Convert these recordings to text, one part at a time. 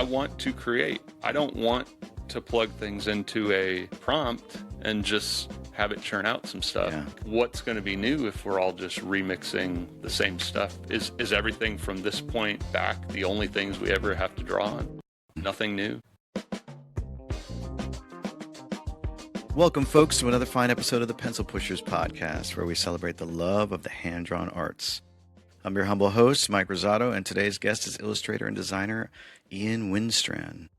I want to create. I don't want to plug things into a prompt and just have it churn out some stuff. Yeah. What's going to be new if we're all just remixing the same stuff? Is everything from this point back the only things we ever have to draw on? Nothing new? Welcome, folks, to another fine episode of the Pencil Pushers podcast, where we celebrate the love of the hand-drawn arts. I'm your humble host, Mike Rosato, and today's guest is illustrator and designer Ian Wenstrand.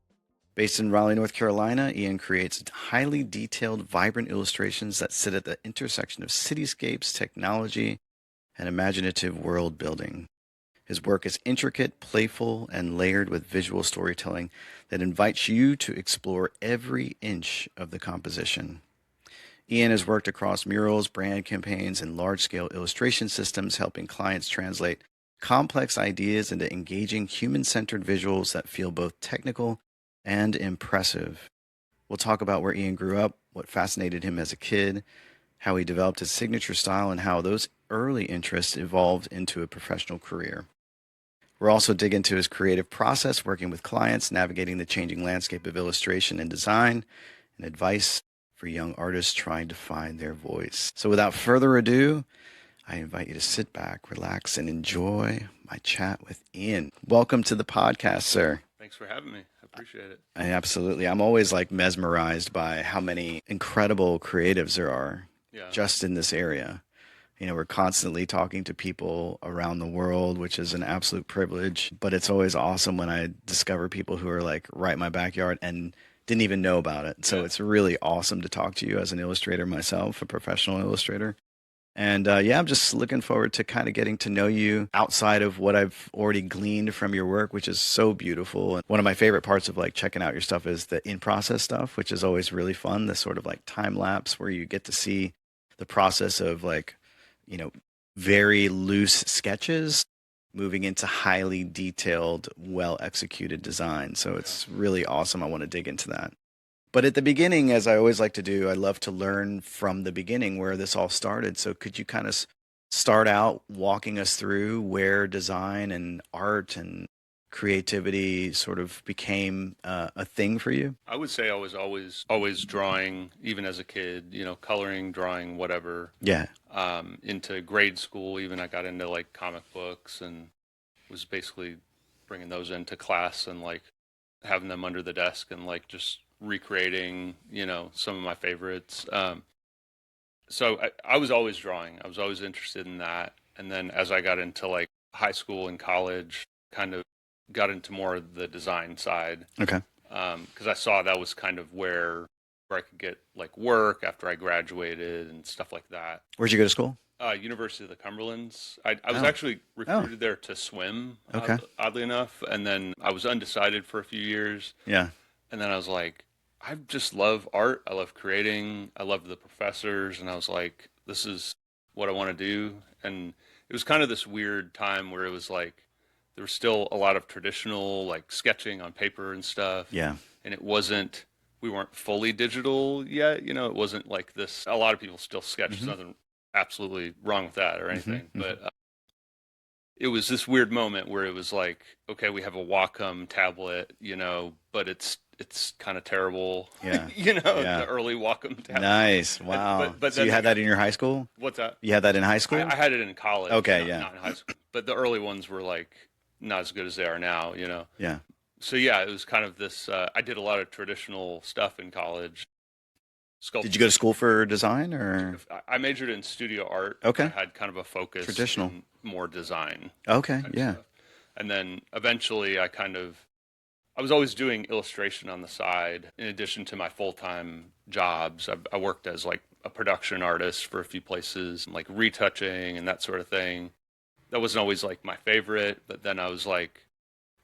Based in Raleigh, North Carolina, Ian creates highly detailed, vibrant illustrations that sit at the intersection of cityscapes, technology, and imaginative world building. His work is intricate, playful, and layered with visual storytelling that invites you to explore every inch of the composition. Ian has worked across murals, brand campaigns, and large-scale illustration systems, helping clients translate complex ideas into engaging, human-centered visuals that feel both technical and impressive. We'll talk about where Ian grew up, what fascinated him as a kid, how he developed his signature style, and how those early interests evolved into a professional career. We'll also dig into his creative process, working with clients, navigating the changing landscape of illustration and design, and advice for young artists trying to find their voice. So without further ado, I invite you to sit back, relax, and enjoy my chat with Ian. Welcome to the podcast, sir. Thanks for having me. I appreciate it. Absolutely. I'm always mesmerized by how many incredible creatives there are just in this area. You know, we're constantly talking to people around the world, which is an absolute privilege. But it's always awesome when I discover people who are right in my backyard and didn't even know about it. So it's really awesome to talk to you as an illustrator myself, a professional illustrator. And I'm just looking forward to kind of getting to know you outside of what I've already gleaned from your work, which is so beautiful. And one of my favorite parts of checking out your stuff is the in-process stuff, which is always really fun. The sort of time lapse where you get to see the process of very loose sketches moving into highly detailed, well-executed design. So it's really awesome. I want to dig into that. But at the beginning, as I always like to do, I love to learn from the beginning where this all started. So could you kind of start out walking us through where design and art and creativity sort of became a thing for you? I would say I was always drawing, even as a kid, coloring, drawing, whatever. Yeah. Into grade school, even I got into comic books and was basically bringing those into class and having them under the desk and just recreating, some of my favorites. So I was always drawing. I was always interested in that. And then as I got into high school and college, kind of got into more of the design side. Okay. Because I saw that was kind of where I could get work after I graduated and stuff like that. Where'd you go to school? University of the Cumberlands. I was actually recruited there to swim, oddly enough. And then I was undecided for a few years. Yeah. And then I was like, I just love art. I love creating. I love the professors. And I was like, this is what I want to do. And it was kind of this weird time where it was there was still a lot of traditional sketching on paper and stuff. Yeah. And we weren't fully digital yet. It wasn't like this. A lot of people still sketch. There's nothing absolutely wrong with that or anything. But it was this weird moment where it was okay, we have a Wacom tablet, but it's kind of terrible. Yeah. The early Wacom tablet. Nice. Wow. But so you had that in your high school? What's that? You had that in high school? I had it in college. Okay, not in high school. But the early ones were not as good as they are now, Yeah. So it was kind of this, I did a lot of traditional stuff in college. Sculpture. Did you go to school for design or? I majored in studio art. Okay. I had kind of a focus. Traditional. In more design. Okay. Yeah. Stuff. And then eventually I was always doing illustration on the side in addition to my full-time jobs. I worked as a production artist for a few places, retouching and that sort of thing. That wasn't always my favorite, but then I was I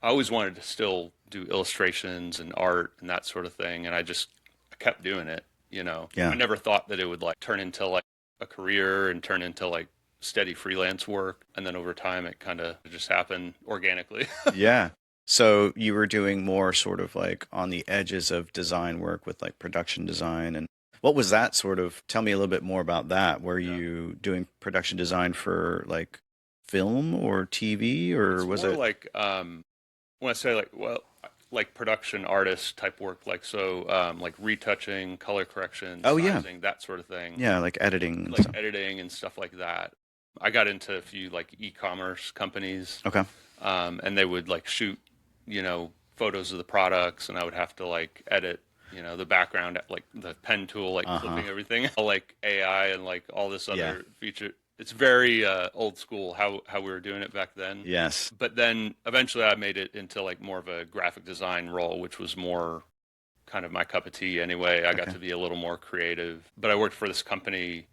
always wanted to still do illustrations and art and that sort of thing. And I kept doing it, Yeah. I never thought that it would turn into a career and turn into steady freelance work. And then over time, it kind of just happened organically. Yeah. So you were doing more sort of on the edges of design work with production design. And what was that sort of? Tell me a little bit more about that. Were you doing production design for film or TV, or it's was more it when I say like production artist type work, like like retouching, color correction, Oh yeah, sizing, that sort of thing, yeah, like editing and like stuff. editing and stuff like that. I got into a few like e-commerce companies, Okay. and they would like shoot, photos of the products, and I would have to like edit, the background, like the pen tool, like Uh-huh. flipping everything, like AI and like all this Yeah. other feature. It's very old school how we were doing it back then. Yes. But then eventually I made it into like more of a graphic design role, which was more kind of my cup of tea anyway. I got Okay. to be a little more creative. But I worked for this company.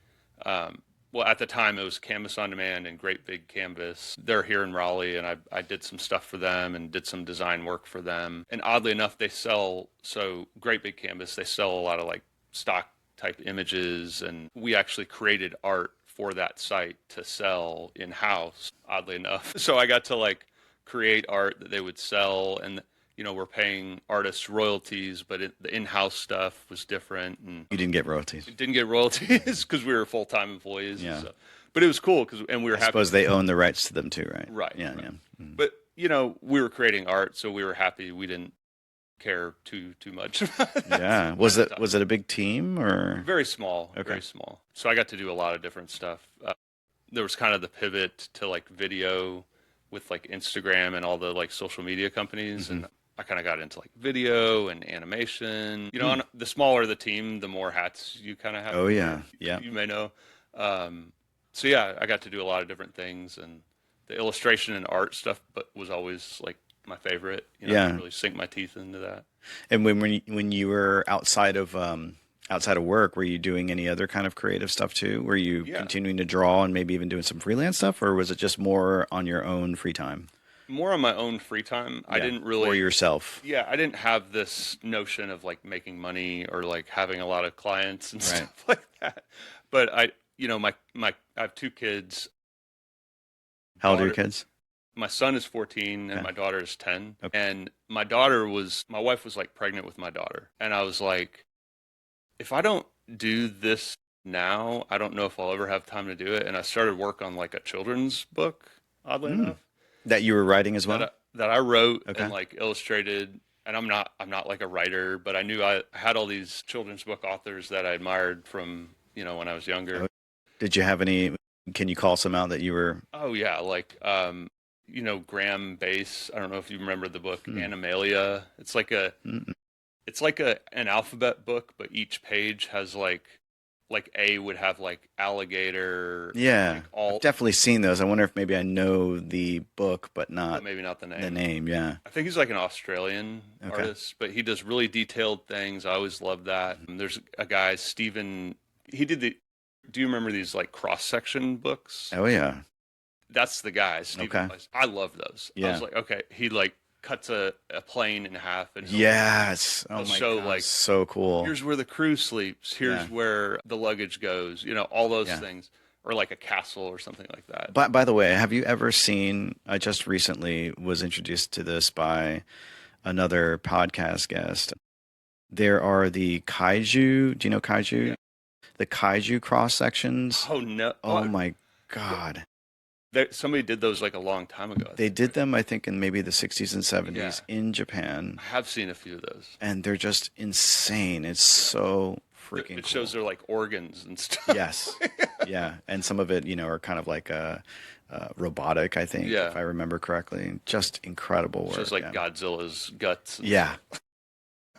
Well, at the time it was Canvas on Demand and Great Big Canvas. They're here in Raleigh, and I did some stuff for them and did some design work for them. And oddly enough, so Great Big Canvas, they sell a lot of like stock type images, and we actually created art for that site to sell in house, oddly enough. So I got to like create art that they would sell, and we're paying artists royalties, but the in-house stuff was different, and You didn't get royalties. it didn't get royalties because we were full-time employees. And Yeah. stuff. But it was cool and we were I happy. suppose they own the rights to them too, right? Right. Yeah, Right. yeah. Mm. But we were creating art, so we were happy. We didn't care too much about that. Yeah. Was it a big team or? Very small, Okay. very small. So I got to do a lot of different stuff. There was kind of the pivot to like video with like Instagram and all the like social media companies, and I kind of got into like video and animation. On the smaller the team, the more hats you kind of have. Oh to yeah, wear, yeah. You may know. So yeah, I got to do a lot of different things, and the illustration and art stuff, but was always like my favorite. I Yeah. could really sink my teeth into that. And when you were outside of work, were you doing any other kind of creative stuff too? Were you Yeah. continuing to draw and maybe even doing some freelance stuff, or was it just more on your own free time? More on my own free time. I Yeah. didn't really. Or yourself. Yeah, I didn't have this notion of like making money or like having a lot of clients and Right. stuff like that. But I have two kids. How old are your Daughter- kids? My son is 14 and Okay. my daughter is 10. Okay. And my wife was like pregnant with my daughter. And I was like, if I don't do this now, I don't know if I'll ever have time to do it. And I started work on like a children's book, oddly enough. That you were writing as well? That I wrote Okay. and like illustrated. And I'm not like a writer, but I knew I had all these children's book authors that I admired from, when I was younger. Oh. Did you have any? Can you call some out that you were? Oh yeah, like Graeme Base. I don't know if you remember the book Hmm. Animalia. It's like Mm-mm. an alphabet book, but each page has like A would have like alligator. Yeah, like all I've definitely seen those. I wonder if maybe I know the book, but but not maybe not the name. the name. Yeah. I think he's like an Australian Okay. artist, but he does really detailed things. I always love that. And there's a guy, Stephen. Do you remember these like cross section books? Oh yeah. That's the guy, Stephen. Okay. I love those. I Yeah. was like, okay, he like cuts a plane in half and Yes. Oh he'll my show, God. like, So cool. here's where the crew sleeps. Here's Yeah. where the luggage goes. All those Yeah. things, or like a castle or something like that. By the way, have you ever seen? I just recently was introduced to this by another podcast guest. There are the kaiju. Do you know kaiju? Yeah. The kaiju cross sections. Oh no! Oh my God. Somebody did those like a long time ago. They did them, I think, in maybe the 60s and 70s Yeah. in Japan, I have seen a few of those. and they're just insane. It's so freaking It shows cool. their like organs and stuff. Yes. Yeah. And some of it, are kind of like robotic, I think, Yeah. if I remember correctly. Just incredible It work. shows like yeah. Godzilla's guts. And Yeah.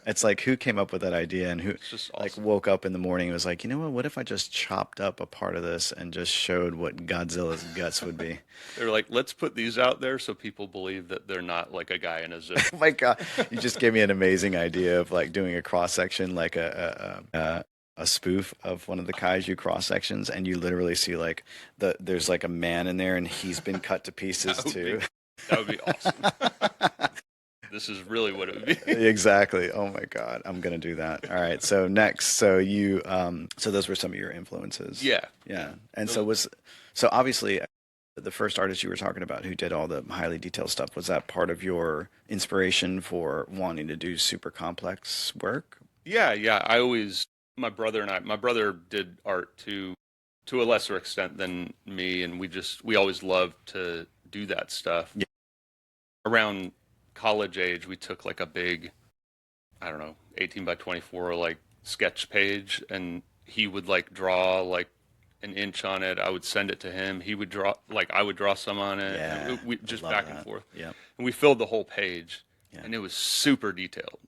It's like, who came up with that idea, and who It's just like awesome. woke up in the morning and was like, what if I just chopped up a part of this and just showed what Godzilla's guts would be? They're like, let's put these out there so people believe that they're not like a guy in a zoo. Oh my God. You just gave me an amazing idea of like doing a cross section, like a spoof of one of the kaiju cross sections, and you literally see like there's like a man in there and he's been cut to pieces too. That would be awesome. This is really what it would be. Exactly. Oh my God. I'm gonna do that. All right. So next, so you so those were some of your influences. Yeah. Yeah. And so obviously the first artist you were talking about who did all the highly detailed stuff, was that part of your inspiration for wanting to do super complex work? Yeah. My brother did art to a lesser extent than me, and we always loved to do that stuff. Yeah. Around college age, we took like a big, I don't know, 18 by 24 like sketch page, and he would like draw like an inch on it. I would send it to him. He would draw, like I would draw some on it. Yeah, And we I just love back and that. forth. Yep. And we filled the whole page, Yeah. and it was super detailed.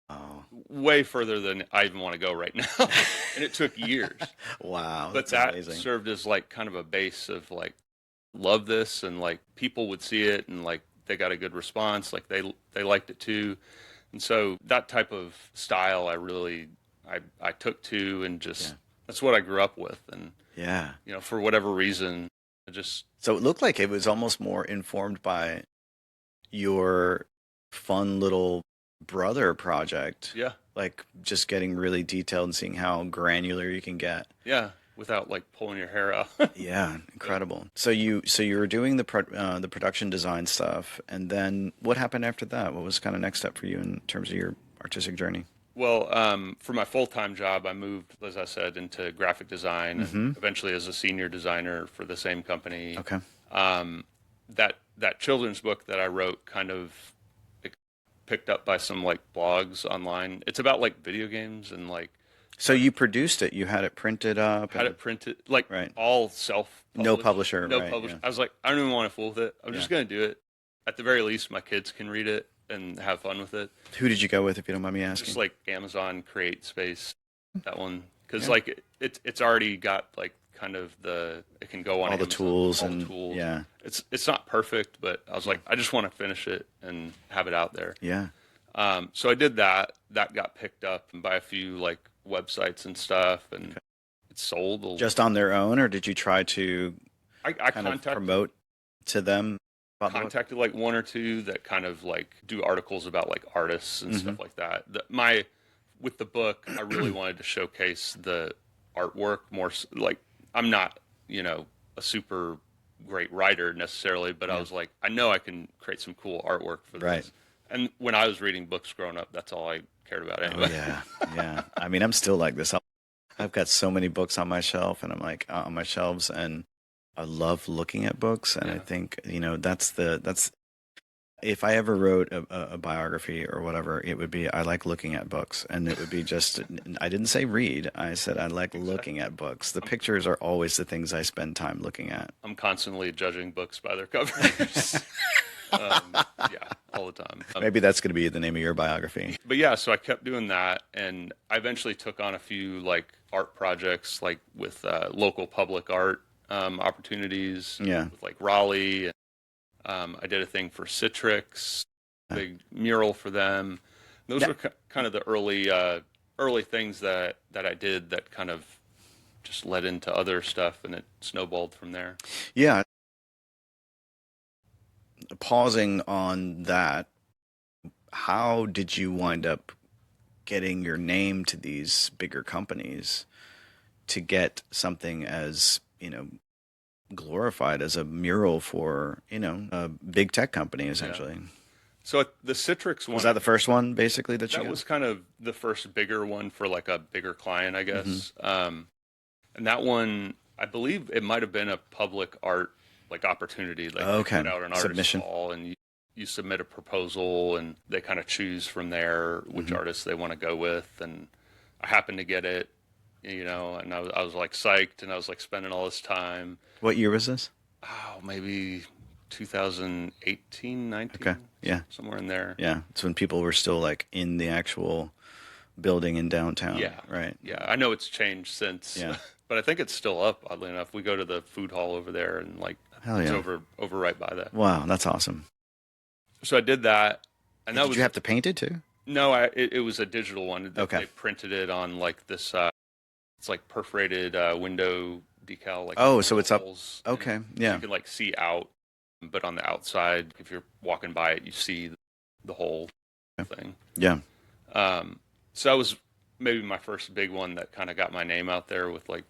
Oh. Way further than I even want to go right now. And it took years. Wow. But That's that amazing. served as like kind of a base of like, love this, and like people would see it and like they got a good response, like they liked it too. And so that type of style I took to, and just that's what I grew up with. And Yeah. you know, for whatever reason, I just So it looked like it was almost more informed by your fun little brother project. yeah. Like just getting really detailed and seeing how granular you can get. Yeah, without like pulling your hair out. Yeah, incredible. So you were doing the production design stuff, and then what happened after that? What was kind of next step for you in terms of your artistic journey? Well, for my full-time job, I moved, as I said, into graphic design, and eventually as a senior designer for the same company. Okay. That children's book that I wrote kind of picked up by some like blogs online. It's about like video games and like So you produced it. You had it printed up. had it printed, like Right. all self-published. No publisher, No right, publisher. yeah. I was like, I don't even want to fool with it. I'm just Yeah. going to do it. At the very least, my kids can read it and have fun with it. Who did you go with, if you don't mind me asking? Just like Amazon Create Space, that one, because Yeah. like it's already got like kind of it can go on all the Amazon, tools all the and tools. yeah, It's not perfect, but I was like, I just want to finish it and have it out there. yeah. So I did that. That got picked up by a few like websites and stuff, and it sold. Just on their own, or did you try to I kind of promote to them about the book? contacted like one or two that kind of like do articles about like artists and stuff like that. With the book, I really wanted to showcase the artwork more. Like I'm not, you know, a super great writer necessarily, but I was like, I know I can create some cool artwork for this. Right. And when I was reading books growing up, that's all I cared about Oh, anyway. yeah, yeah. I mean, I'm still like this. I've got so many books on my shelf, and I'm like on my shelves, and I love looking at books. And I think, you know, that's if I ever wrote a biography or whatever, it would be I like looking at books, and it would be just I didn't say read. I said I like looking at books. The pictures are always the things I spend time looking at. I'm constantly judging books by their covers. Yeah, all the time. Maybe that's going to be the name of your biography. But yeah, so I kept doing that, and I eventually took on a few like art projects, like with local public art opportunities. Yeah. With like Raleigh. I did a thing for Citrix, big mural for them. Those were kind of the early things that I did that kind of just led into other stuff, and it snowballed from there. Yeah. Pausing on that, how did you wind up getting your name to these bigger companies to get something as, you know, glorified as a mural for, you know, a big tech company, essentially? Yeah. So the Citrix one... Was that the first one, basically, that you got? That was kind of the first bigger one for like a bigger client, I guess. And that one, I believe it might have been a public art like opportunity. Like Okay. They put out an artist Submission. call, and you submit a proposal, and they kind of choose from there which artists they want to go with. And I happened to get it, you know, and I was like psyched, and I was like spending all this time. What year was this? Oh, maybe 2018, 19. Okay. Yeah. Somewhere in there. Yeah. It's when people were still like in the actual building in downtown. Yeah. Right. Yeah. I know it's changed since. Yeah. But I think it's still up, oddly enough. We go to the food hall over there, and like Hell it's yeah. over right by that. Wow. That's awesome. So I did that. And that Did was you have to paint it too? No, it was a digital one. Okay. They printed it on like this it's like perforated window decal, like Oh, so it's up. holes, Okay. and Yeah. you can like see out, but on the outside, if you're walking by it, you see the whole thing. Yeah. So that was maybe my first big one that kind of got my name out there with like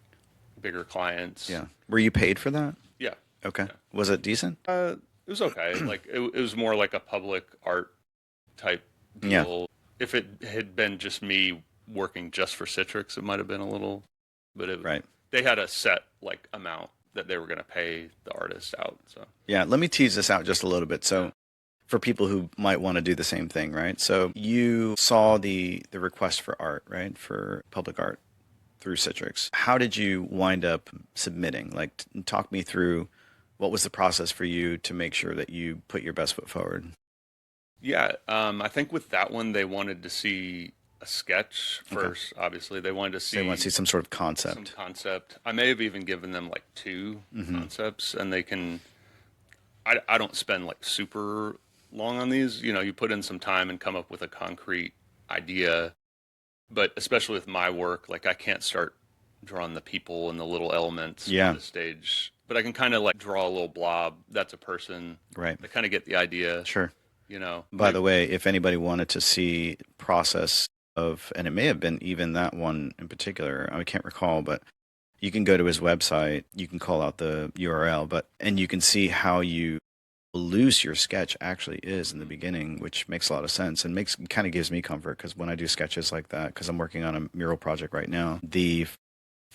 bigger clients. Yeah. Were you paid for that? Yeah. Okay. Yeah. Was it decent? It was okay. Like it was more like a public art type deal. If it had been just me working just for Citrix, it might have been a little, but Right. They had a set like amount that they were going to pay the artist out. So Yeah. Let me tease this out just a little bit. So for people who might want to do the same thing, right? So you saw the request for art, right? For public art through Citrix. How did you wind up submitting? Like, talk me through what was the process for you to make sure that you put your best foot forward? Yeah, I think with that one, they wanted to see a sketch Okay. first, obviously. They wanted to So they want to see some sort of some concept. concept. I may have even given them like two Mm-hmm. concepts, and they can. I don't spend like super long on these. You know, you put in some time and come up with a concrete idea. But especially with my work, like I can't start drawing the people and the little elements Yeah. on the stage. But I can kind of like draw a little blob. That's a person. Right. I kind of get the idea, Sure. you know. By the way, if anybody wanted to see process of, and it may have been even that one in particular, I can't recall, but you can go to his website, you can call out the URL, and you can see how you loose your sketch actually is in the beginning, which makes a lot of sense and kind of gives me comfort because when I do sketches like that, because I'm working on a mural project right now,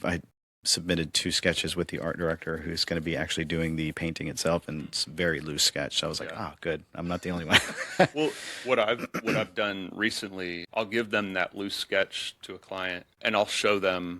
I submitted 2 sketches with the art director who's going to be actually doing the painting itself, and it's a very loose sketch. So I was like, Yeah. oh, good. I'm not the only one. Well, what I've done recently, I'll give them that loose sketch to a client, and I'll show them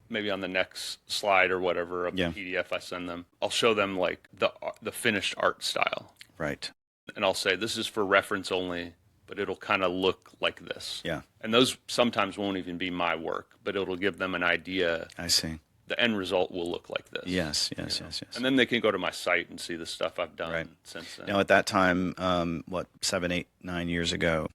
maybe on the next slide or whatever of Yeah. the PDF I send them. I'll show them like the finished art style, Right. and I'll say this is for reference only, but it'll kind of look like this. Yeah. And those sometimes won't even be my work, but it'll give them an idea. I see. The end result will look like this. Yes, you know? yes. And then they can go to my site and see the stuff I've done Right. since then. Now, at that time, 7, 8, 9 years ago,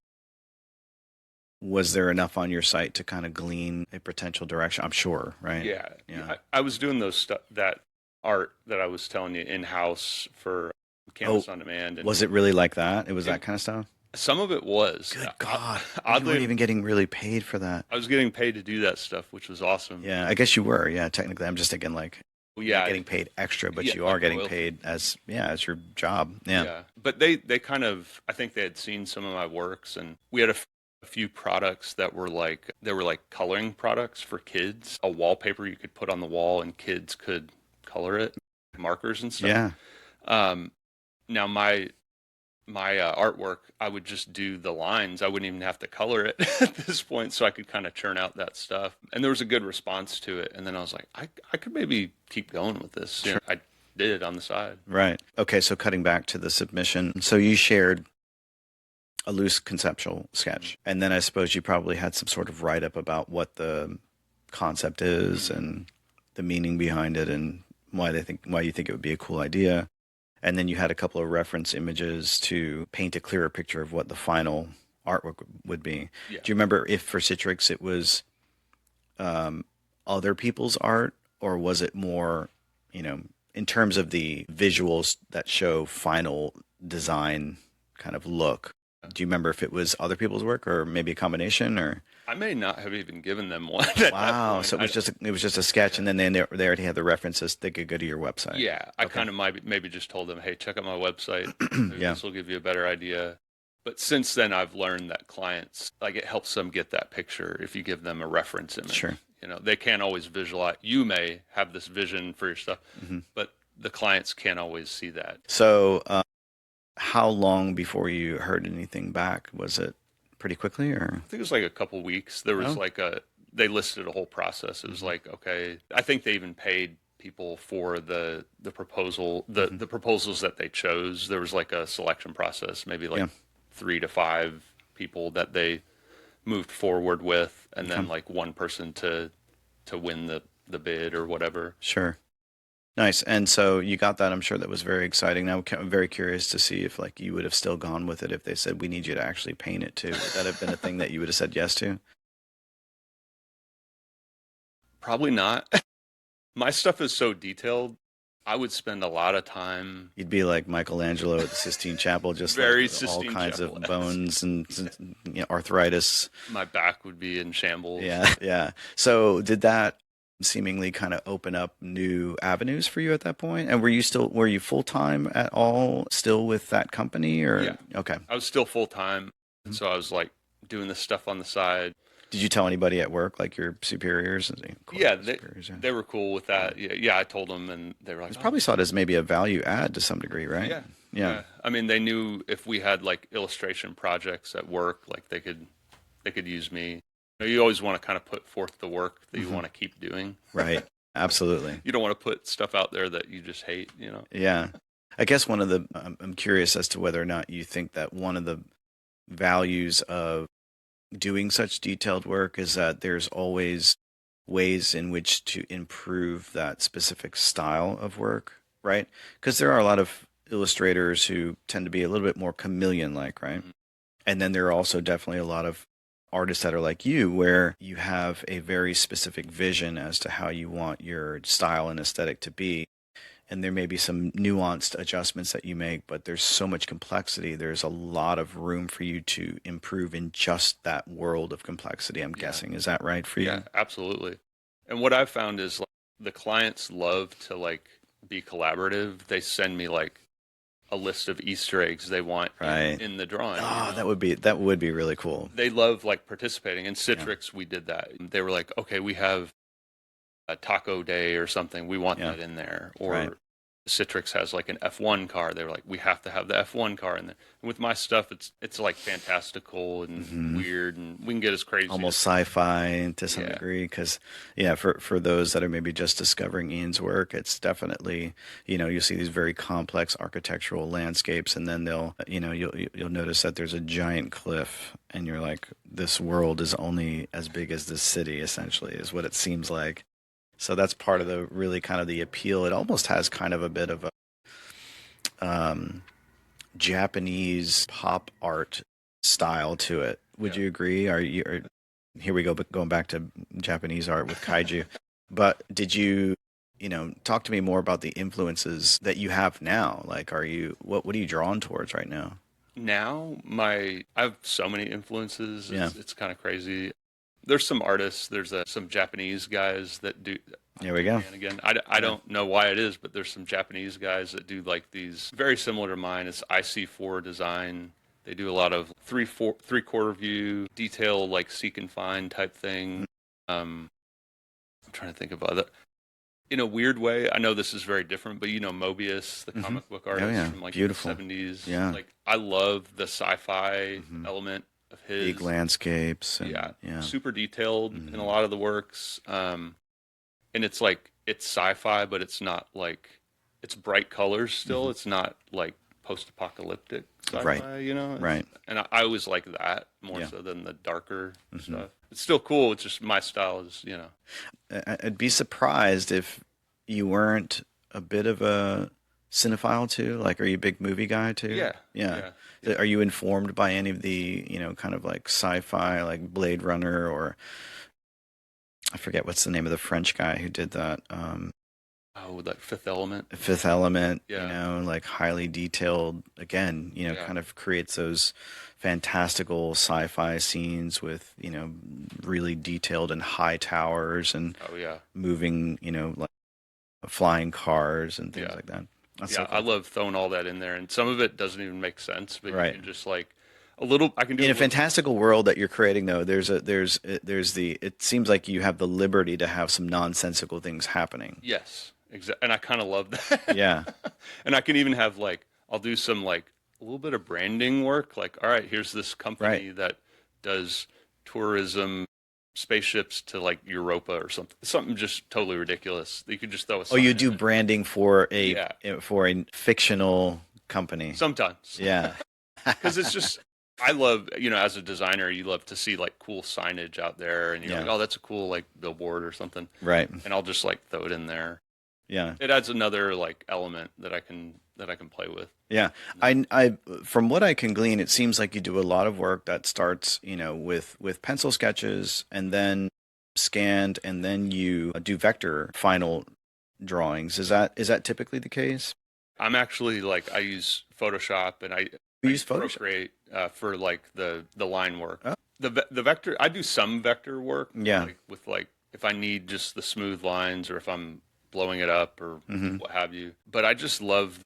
was there enough on your site to kind of glean a potential direction? I'm sure, right? Yeah. Yeah. I was doing that art that I was telling you in-house for Canvas on Demand. And Was it really like that? It was that kind of stuff? some of it was. Good God. You Oddly, weren't even getting really paid for that. I was getting paid to do that stuff, which was awesome. Yeah, I guess you were. Yeah, technically. I'm just thinking like Well, you're yeah. not getting paid extra, but Yeah, you are like getting royalty. paid as your job. Yeah. Yeah. But they kind of, I think they had seen some of my works, and we had a few products that were like, they were like coloring products for kids, a wallpaper you could put on the wall and kids could color it, markers and stuff. Yeah. Now my artwork, I would just do the lines. I wouldn't even have to color it at this point, so I could kind of churn out that stuff. And there was a good response to it. And then I was like, I could maybe keep going with this. You know, I did it on the side. Right. Okay, so cutting back to the submission. So you shared a loose conceptual sketch. And then I suppose you probably had some sort of write-up about what the concept is and the meaning behind it and why you think it would be a cool idea. And then you had a couple of reference images to paint a clearer picture of what the final artwork would be. Yeah. Do you remember if for Citrix it was other people's art, or was it more, in terms of the visuals that show final design kind of look? Do you remember if it was other people's work or maybe a combination? Or I may not have even given them one. At that wow, point. so it was just a sketch, and then they already had the references. They could go to your website. Yeah, I kind of maybe just told them, hey, check out my website. Maybe Yeah. This will give you a better idea. But since then, I've learned that clients, like, it helps them get that picture if you give them a reference image. Sure. They can't always visualize. You may have this vision for your stuff, but the clients can't always see that. So, how long before you heard anything back? Was it pretty quickly, or? I think it was like a couple weeks. There was they listed a whole process. It was like, okay, I think they even paid people for the proposal, the proposals that they chose. There was like a selection process, maybe like 3 to 5 people that they moved forward with, and then like one person to win the bid or whatever. Sure. Nice. And so you got that. I'm sure that was very exciting. Now I'm very curious to see if like you would have still gone with it if they said we need you to actually paint it too. Would that have been a thing that you would have said yes to? Probably not. My stuff is so detailed. I would spend a lot of time. You'd be like Michelangelo at the Sistine Chapel, just Very like with all Sistine kinds Chapel, of bones and arthritis. My back would be in shambles. Yeah, yeah. So did that seemingly kind of open up new avenues for you at that point? And were you full time at all still with that company, or? Yeah. Okay. I was still full time, so I was like doing this stuff on the side. Did you tell anybody at work, like your superiors? Yeah, they were cool with that. Yeah, I told them, and they were like, probably saw it as maybe a value add to some degree, right? Yeah, Yeah. Yeah. I mean, they knew if we had like illustration projects at work, like they could use me. You always want to kind of put forth the work that you Hmm. want to keep doing. Right. Absolutely. You don't want to put stuff out there that you just hate, you know? Yeah. I guess one of the, I'm curious as to whether or not you think that one of the values of doing such detailed work is that there's always ways in which to improve that specific style of work, right? Because there are a lot of illustrators who tend to be a little bit more chameleon-like, right? Mhm. And then there are also definitely a lot of artists that are like you, where you have a very specific vision as to how you want your style and aesthetic to be. And there may be some nuanced adjustments that you make, but there's so much complexity. There's a lot of room for you to improve in just that world of complexity, I'm Yeah. guessing. Is that right for Yeah, you? absolutely. And what I've found is like the clients love to like be collaborative. They send me like a list of Easter eggs they want in Right. in the drawing, you Oh, know. that would be really cool. They love like participating. In Yeah. Citrix, we did that. They were like, "Okay, we have a taco day or something. We want Yeah. that in there." Right. Or Citrix has like an F1 car. They were like, "We have to have the F1 car in there." And with my stuff, it's like fantastical and Hmm. weird, and we can get as crazy as Almost sci-fi to some yeah, degree, because yeah, for those that are maybe just discovering Ian's work, it's definitely, you see these very complex architectural landscapes, and then you'll notice that there's a giant cliff, and you're like, this world is only as big as this city, essentially, is what it seems like. So that's part of yeah, the really kind of the appeal. It almost has kind of a bit of a um, Japanese pop art style to it. Would yeah. you agree? Here we go, but going back to Japanese art with kaiju. But did you, talk to me more about the influences that you have now? Like, what are you drawn towards right now? Now I have so many influences. Yeah, It's kind of crazy. There's some artists. There's some Japanese guys that do. there we Big go. fan again. I Yeah. don't know why it is, but there's some Japanese guys that do like these very similar to mine. It's IC4 Design. They do a lot of three-quarter view detail, like seek and find type thing. I'm trying to think of other. In a weird way, I know this is very different, but Moebius, the Mm-hmm. comic book Oh artist yeah, from like the beautiful. 70s. Yeah. Like I love the sci-fi Hmm. element of Big his. landscapes Yeah, and yeah. super detailed in Hmm. a lot of the works. And it's like it's sci-fi, but it's not like it's bright colors still. Hmm. It's not like post-apocalyptic Right. sci-fi, Right. and I always like that more Yeah. so than the darker Hmm. stuff. It's still cool. It's just my style is. I'd be surprised if you weren't a bit of a cinephile too. Like, are you a big movie guy too? Yeah, Yeah. yeah, So yeah. are you informed by any of the, kind of like sci-fi, like Blade Runner, or I forget what's the name of the French guy who did that? Oh, like Fifth Element. Fifth Element, Yeah, like highly detailed, again, yeah, kind of creates those fantastical sci-fi scenes with, really detailed and high towers and oh yeah, moving, like flying cars and things yeah, like that. That's so yeah. I cool. love throwing all that in there, and some of it doesn't even make sense, but you Right. can just like a little. I can do In a a little. fantastical world that you're creating, though, it seems like you have the liberty to have some nonsensical things happening. Yes, exactly. And I kind of love that. Yeah. And I can even have like I'll do some like a little bit of branding work. Like, all right, here's this Right. company that does tourism spaceships to like Europa or something. Something just totally ridiculous. You could just throw a Oh, you sign do in it. branding for a Yeah, fictional company. sometimes. Yeah. Because it's just I love as a designer you love to see like cool signage out there and you're like Yeah. oh that's a cool like billboard or something Right. and I'll just like throw it in there. Yeah. It adds another like element that I can play with. Yeah. From what I can glean, it seems like you do a lot of work that starts, with pencil sketches and then scanned, and then you do vector final drawings. Is that typically the case? I'm actually like I use Photoshop and I You I use use Photoshop? Procreate for like the line work. Oh, The vector I do some vector work yeah. like with like if I need just the smooth lines or if I'm blowing it up or Hmm. what have you. But I just love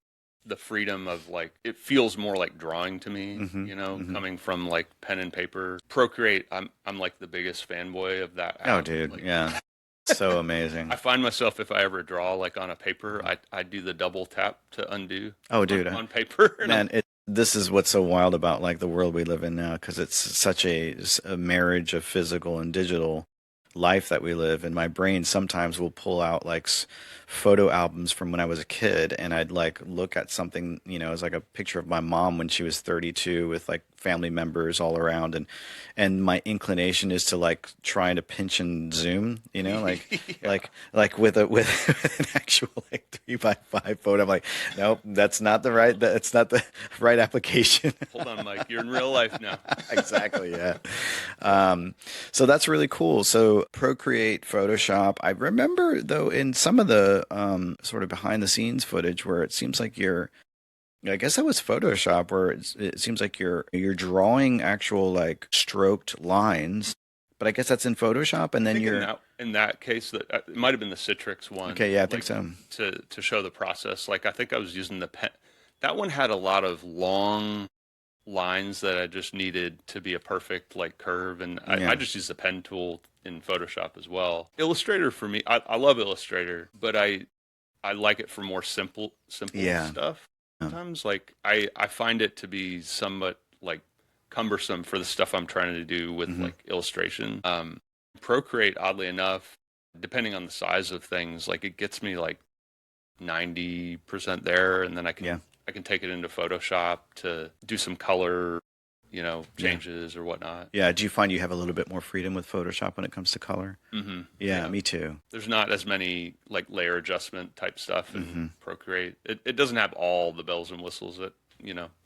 the freedom of like it feels more like drawing to me, Hmm. Hmm. coming from like pen and paper. Procreate, I'm like the biggest fanboy of that Oh, app. dude. Like Yeah. So I amazing. find myself if I ever draw like on a paper, I do the double tap to undo Oh, dude, on paper, and I'm man, this is what's so wild about like the world we live in now, because it's such a marriage of physical and digital life that we live. And my brain sometimes will pull out like photo albums from when I was a kid, and I'd like look at something, it's like a picture of my mom when she was 32 with like family members all around, and my inclination is to like trying to pinch and zoom, yeah. like with a with an actual like 3x5 photo. I'm like, nope, that's not the right application. Hold on, Mike. You're in real life now. Exactly, yeah. Um, so that's really cool. So Procreate, Photoshop. I remember though in some of the sort of behind the scenes footage where it seems like I guess that was Photoshop, where it seems like you're drawing actual like stroked lines, but I guess that's in Photoshop, and I then think you're in that case that it might have been the Citrix one, okay. Yeah, I think like so. to show the process. Like I think I was using the pen. That one had a lot of long lines that I just needed to be a perfect like curve, and I Yeah, just use the pen tool in Photoshop as well. Illustrator for me, I love Illustrator, but I like it for more simple yeah. stuff. Um, Sometimes like I find it to be somewhat like cumbersome for the stuff I'm trying to do with mhm. like illustration. Procreate, oddly enough, depending on the size of things, like it gets me like 90% there, and then Yeah, I can take it into Photoshop to do some color, yeah, changes or whatnot. yeah. Do you find you have a little bit more freedom with Photoshop when it comes to color? Yeah, Yeah. me too. There's not as many like layer adjustment type stuff in Hmm. Procreate. It doesn't have all the bells and whistles that,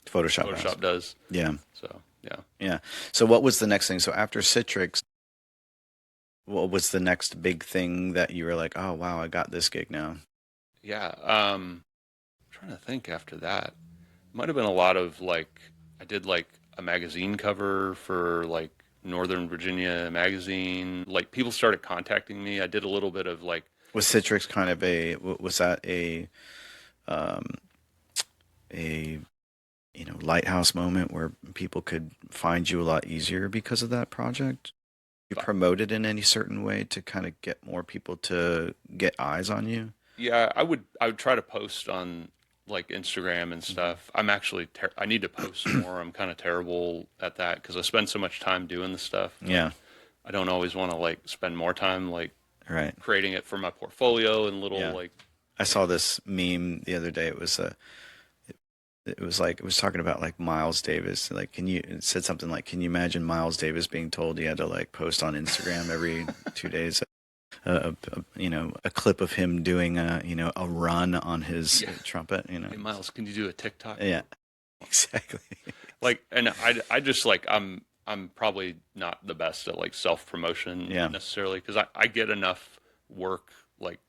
Photoshop has. Photoshop does. Yeah, So, yeah. yeah. So what was the next thing? So after Citrix, what was the next big thing that you were like, oh wow, I got this gig now? Yeah. Trying to think after that. Might have been a lot of like I did like a magazine cover for like Northern Virginia magazine. Like people started contacting me. I did a little bit of like Was Citrix kind of was that um, a lighthouse moment where people could find you a lot easier because of that project? You promoted in any certain way to kind of get more people to get eyes on you? yeah, I would try to post on like Instagram and Hmm. stuff. I'm actually I need to post more. I'm kind of terrible at that because I spend so much time doing the stuff, but Yeah, I don't always want to like spend more time like right. creating it for my portfolio and little Yeah. like I saw things. this meme the other day. It was like it was talking about like Miles Davis. Like, it said something like, can you imagine Miles Davis being told he had to like post on Instagram every 2 days? A clip of him doing a run on his Yeah. trumpet. Hey Miles, can you do a TikTok? Yeah, exactly. Like, and I just like I'm probably not the best at like self promotion Yeah, necessarily because I get enough work. Like,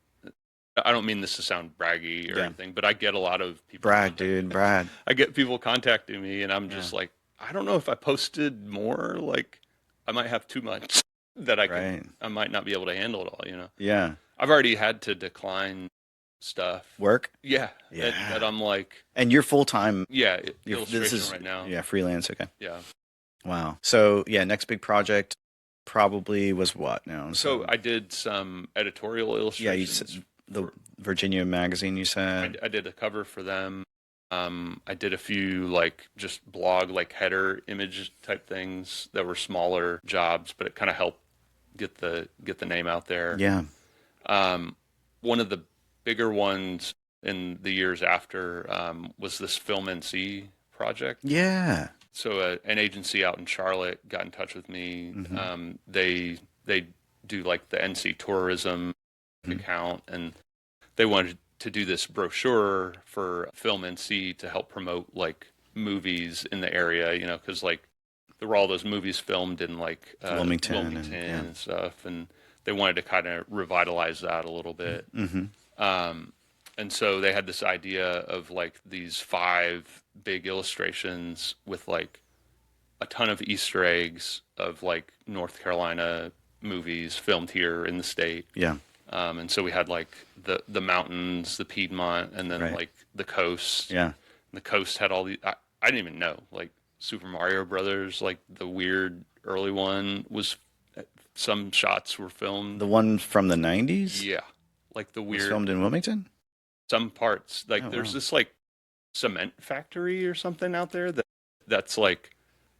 I don't mean this to sound braggy or yeah. anything, but I get a lot of people Brad, dude, Brad. I get people contacting me, and I'm Yeah, just like, I don't know if I posted more. Like, I might have too much that right. I might not be able to handle it all. Yeah, I've already had to decline stuff. work. Yeah, that Yeah, I'm like, and you're full time. yeah, This illustration is right now. yeah freelance. Okay. Yeah. Wow. So yeah, next big project probably was what now? So So I did some editorial yeah, you illustrations said the for, Virginia magazine. You said I did a cover for them. I did a few like just blog like header image type things that were smaller jobs, but it kind of helped get the name out there. yeah, Um, One of the bigger ones in the years after was this Film NC project. yeah. So an agency out in Charlotte got in touch with me. Hmm. They do like the NC tourism Hmm. account, and they wanted to do this brochure for Film NC to help promote like movies in the area, because like there were all those movies filmed in like Wilmington Wilmington and yeah. and stuff, and they wanted to kind of revitalize that a little bit. Hmm. Um, and so they had this idea of like these five big illustrations with like a ton of Easter eggs of like North Carolina movies filmed here in the state. Yeah, And so we had like the mountains, the Piedmont, and then right. like the coast. Yeah, The coast had all these. I didn't even know like Super Mario Brothers, like the weird early one was Some shots were filmed. The one from the 90s Yeah, like the was weird filmed in Wilmington? some parts. Oh, Like there's wow. this like cement factory or something out there that's like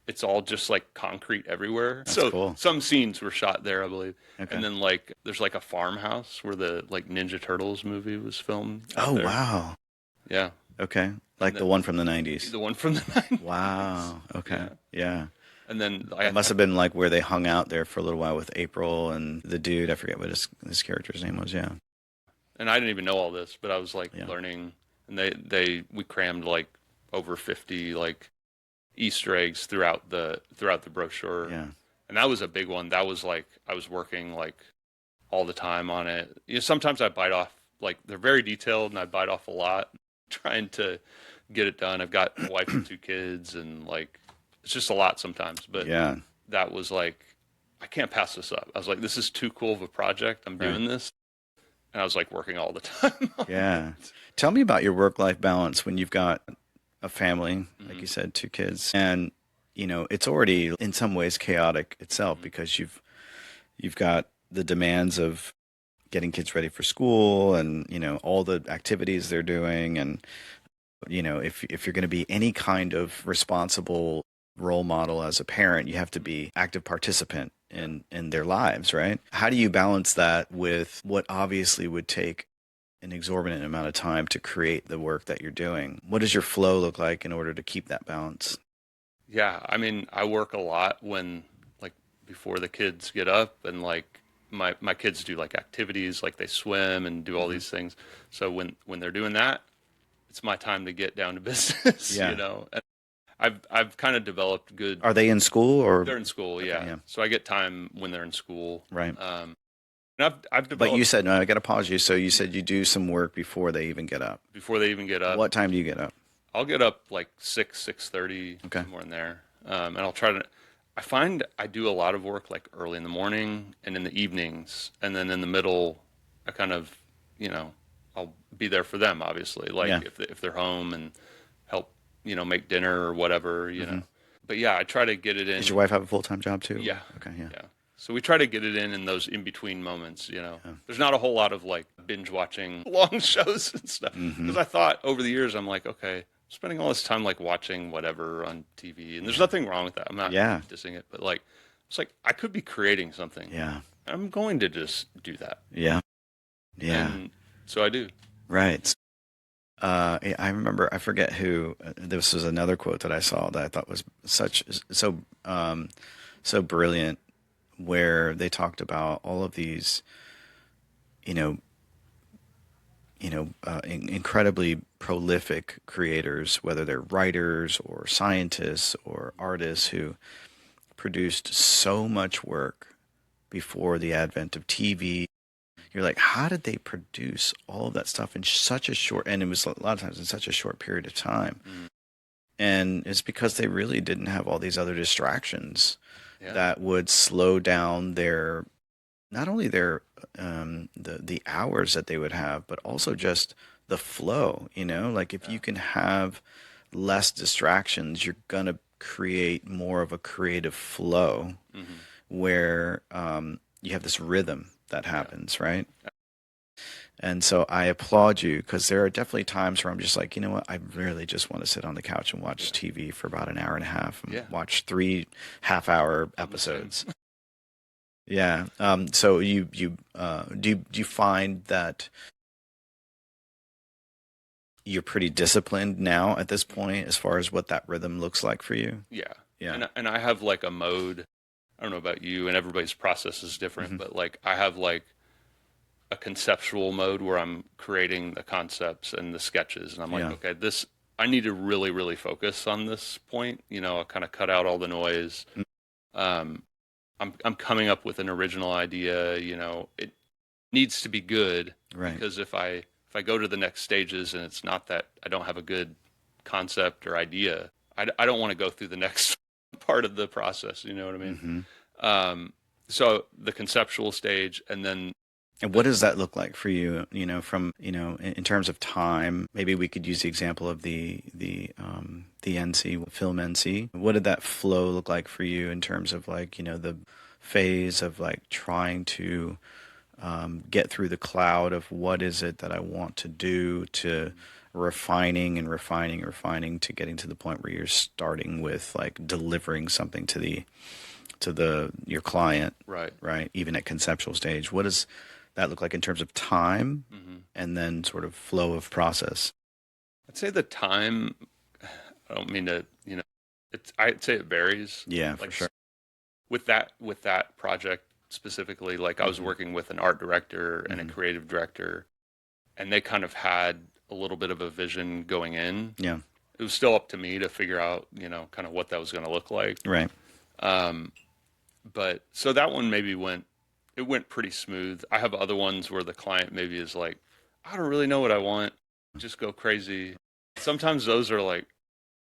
it's all just like concrete everywhere. That's So cool. some scenes were shot there, I believe. Okay. And then like there's like a farmhouse where the like Ninja Turtles movie was filmed out Oh, there. wow. Yeah. Okay. And Like the one from the 90s. the one from the 90s. Wow. Okay. Yeah. Yeah. And then That must have been like where they hung out there for a little while with April and the dude. I forget what his character's name was. Yeah. and I didn't even know all this, but I was like Yeah. learning and we crammed like over 50 like Easter eggs throughout the brochure. Yeah. And that was a big one. That was like I was working like all the time on it. You know, sometimes I bite off like they're very detailed and I bite off a lot trying to get it done. I've got a wife and two kids and like it's just a lot sometimes. But Yeah. that was like I can't pass this up. I was like, this is too cool of a project. I'm doing this. And I was like working all the time. Yeah. Tell me about your work-life balance when you've got a family, like you said, two kids, and it's already in some ways chaotic itself because you've got the demands of getting kids ready for school and all the activities they're doing, and if you're going to be any kind of responsible role model as a parent, you have to be active participant in their lives, right? How do you balance that with what obviously would take an exorbitant amount of time to create the work that you're doing? What does your flow look like in order to keep that balance? Yeah, I mean, I work a lot when like before the kids get up and like my kids do like activities like they swim and do all these things. So when they're doing that, it's my time to get down to business, Yeah. you know. And I've kind of developed good. Are they in school or? They're in school, Okay, yeah. yeah. So I get time when they're in school. Right. And I've But developed you said, no, I got to pause you. So you said you do some work before they even get up. before they even get up. What time do you get up? I'll get up like 6:30, Okay. somewhere in there, and I'll try to. I find I do a lot of work like early in the morning and in the evenings, and then in the middle, I kind of, I'll be there for them, obviously, like Yeah. if they're home and help, make dinner or whatever, But yeah, I try to get it in. Does your wife have a full-time job too? Yeah. Okay. Yeah. Yeah. So we try to get it in those in between moments, There's not a whole lot of like binge watching long shows and stuff. Because I thought over the years, I'm like, okay, I'm spending all this time like watching whatever on TV, and there's nothing wrong with that. I'm not Yeah. dissing it, but like, it's like I could be creating something. Yeah. I'm going to just do that. Yeah. Yeah. And so I do. Right. I remember, I forget who, this was another quote that I saw that I thought was so brilliant, where they talked about all of these, incredibly prolific creators, whether they're writers or scientists or artists who produced so much work before the advent of TV. You're like, how did they produce all of that stuff in such a short, and it was a lot of times in such a short period of time. And it's because they really didn't have all these other distractions that would slow down their, not only their, the hours that they would have, but also just the flow, like if you can have less distractions, you're going to create more of a creative flow where you have this rhythm that happens, right? And so I applaud you, because there are definitely times where I'm just like, you know what, I really just want to sit on the couch and watch TV for about an hour and a half and watch 3 half-hour episodes. Yeah. So do you find that you're pretty disciplined now at this point as far as what that rhythm looks like for you? Yeah. Yeah. And I have like a mode. I don't know about you, and everybody's process is different, but like I have like a conceptual mode where I'm creating the concepts and the sketches, and I'm like, okay, I need to really, really focus on this point. I kind of cut out all the noise. I'm coming up with an original idea. It needs to be good, Right? because if I go to the next stages and it's not that I don't have a good concept or idea, I don't want to go through the next part of the process. You know what I mean? So the conceptual stage, and then. And what does that look like for you? From in terms of time. Maybe we could use the example of the NC film NC. What did that flow look like for you in terms of like the phase of like trying to get through the cloud of what is it that I want to do, to refining and refining and refining to getting to the point where you're starting with like delivering something to the your client, Right. right? Even at conceptual stage. What does that look like in terms of time and then sort of flow of process? I'd say the time, I don't mean to, I'd say it varies. Yeah, for Like sure. with that project specifically, like I was working with an art director and a creative director, and they kind of had a little bit of a vision going in. Yeah, It was still up to me to figure out, kind of what that was going to look like. right. But so that one maybe it went pretty smooth. I have other ones where the client maybe is like, I don't really know what I want. Just go crazy. Sometimes those are like,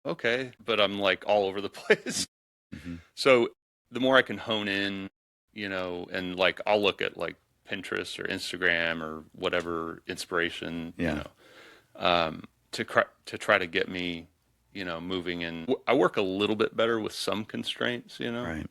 okay, but I'm like all over the place. hmm So the more I can hone in, and like I'll look at like Pinterest or Instagram or whatever inspiration, Yeah. to try to get me, moving. And I work a little bit better with some constraints. Right.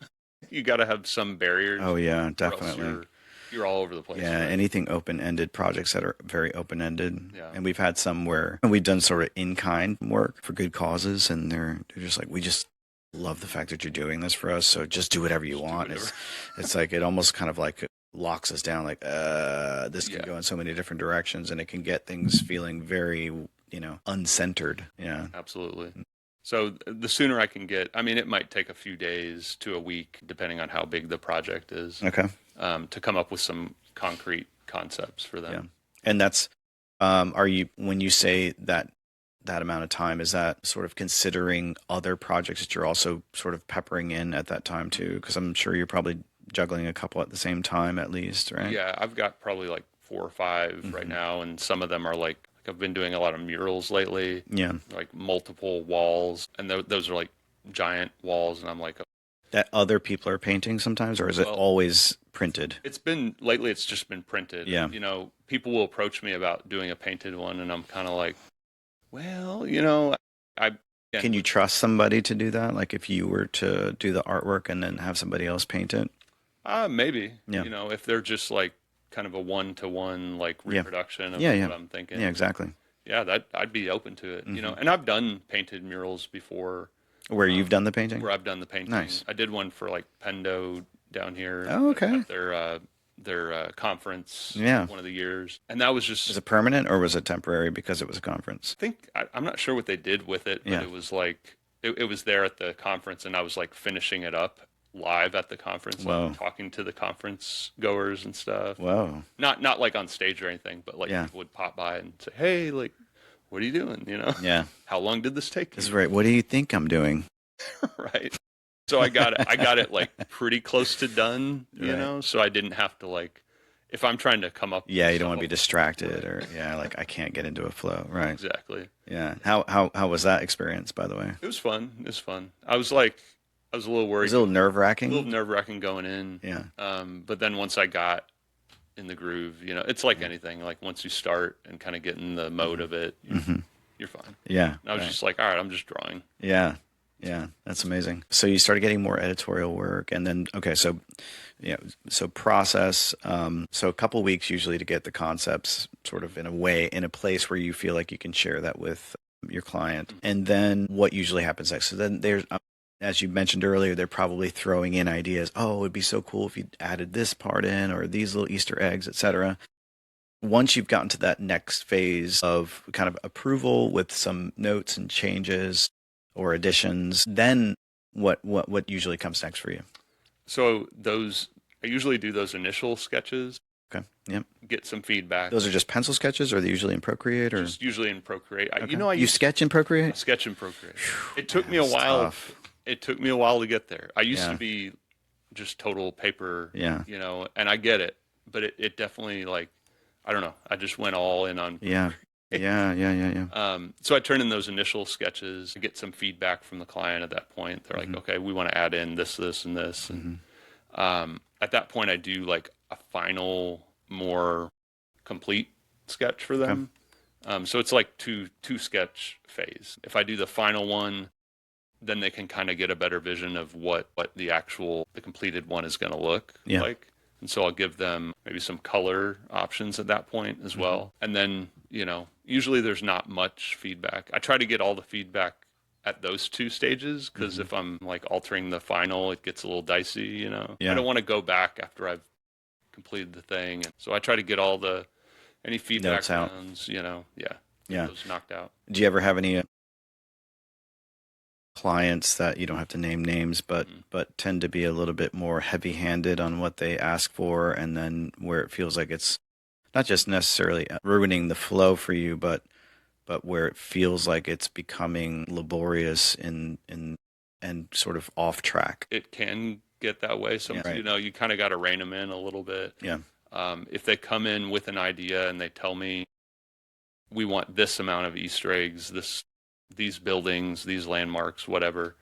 You got to have some barriers, Oh yeah, or else definitely. you're all over the place. Yeah, Right? anything open-ended projects that are very open-ended. Yeah. And we've had some where we've done sort of in-kind work for good causes, and they're just like, we just love the fact that you're doing this for us, so just do whatever you Just do want. whatever. It's like it almost kind of like locks us down, like this can Yeah. go in so many different directions, and it can get things feeling very, uncentered. Yeah. Absolutely. So the sooner I can get, I mean, it might take a few days to a week, depending on how big the project is, Okay. to come up with some concrete concepts for Yeah. them. And that's are you when you say that amount of time, is that sort of considering other projects that you're also sort of peppering in at that time too? Because I'm sure you're probably juggling a couple at the same time at least, right? Yeah, I've got probably like 4 or 5 right now, and some of them are like I've been doing a lot of murals lately, Yeah. like multiple walls, and those are like giant walls, and I'm like, That other people are painting sometimes, or is it well, always printed? it's just been printed. Yeah. People will approach me about doing a painted one, and I'm kind of like, well, I Can you trust somebody to do that? Like if you were to do the artwork and then have somebody else paint it? maybe, Yeah. if they're just like kind of a one-to-one like Yeah. reproduction of Yeah, yeah. what I'm thinking. Yeah, exactly. Yeah, that I'd be open to it, And I've done painted murals before, Where you've done the painting? where I've done the painting. Nice. I did one for like Pendo down here Oh, okay. at their conference Yeah. one of the years, and that was just. Was it permanent or was it temporary because it was a conference? I'm not sure what they did with it, but Yeah. it was like it was there at the conference, and I was like finishing it up live at the conference, Whoa. like, talking to the conference goers and stuff. Whoa. Not like on stage or anything, but like Yeah. people would pop by and say, "Hey, like, what are you doing? Yeah. How long did this take This is you?" right. What do you think I'm doing? Right. So I got it like pretty close to done, Right. so I didn't have to like, if I'm trying to come up Yeah, with you don't want to be stuff- distracted or like I can't get into a flow. Right. Exactly. Yeah. How was that experience, by the way? It was fun. It was fun. I was a little worried. Was it a little nerve A wracking? little nerve-wracking going in. Yeah. But then once I got in the groove, it's like anything. Like once you start and kind of get in the mode of it, you're fine. Yeah. And I was right. just like, all right, I'm just drawing. Yeah. Yeah. That's amazing. So you started getting more editorial work and then, okay. So, so process, so a couple weeks usually to get the concepts sort of in a place where you feel like you can share that with your client. And then what usually happens next? So then there's, as you mentioned earlier, they're probably throwing in ideas. Oh, it'd be so cool if you added this part in or these little Easter eggs, etc. Once you've gotten to that next phase of kind of approval with some notes and changes or additions, then what usually comes next for you? So I usually do those initial sketches, Okay. Yep. get some feedback. Those are just pencil sketches, or are they usually in Procreate, or Just usually in Procreate. okay. I you use sketch in Procreate? sketch in Procreate. It took me a That's while. tough. It took me a while to get there. I used Yeah. to be just total paper, Yeah. and I get it, but it definitely like, I don't know. I just went all in on. Yeah. Yeah. So I turn in those initial sketches, get some feedback from the client at that point. They're like, okay, we want to add in this, and this. And at that point, I do like a final, more complete sketch for them. So it's like two sketch phase. If I do the final one, then they can kind of get a better vision of what the completed one is going to look Yeah. like. And so I'll give them maybe some color options at that point as well. And then, usually there's not much feedback. I try to get all the feedback at those two stages, because if I'm like altering the final, it gets a little dicey. Yeah. I don't want to go back after I've completed the thing. And so I try to get any feedback Notes out. rounds, Yeah. those knocked out. Do you ever have any clients that, you don't have to name names, but tend to be a little bit more heavy-handed on what they ask for, and then where it feels like it's not just necessarily ruining the flow for you, but where it feels like it's becoming laborious and sort of off track? It can get that way. So, Right. you kind of got to rein them in a little bit. Yeah. If they come in with an idea and they tell me, we want this amount of Easter eggs, these buildings, these landmarks, whatever,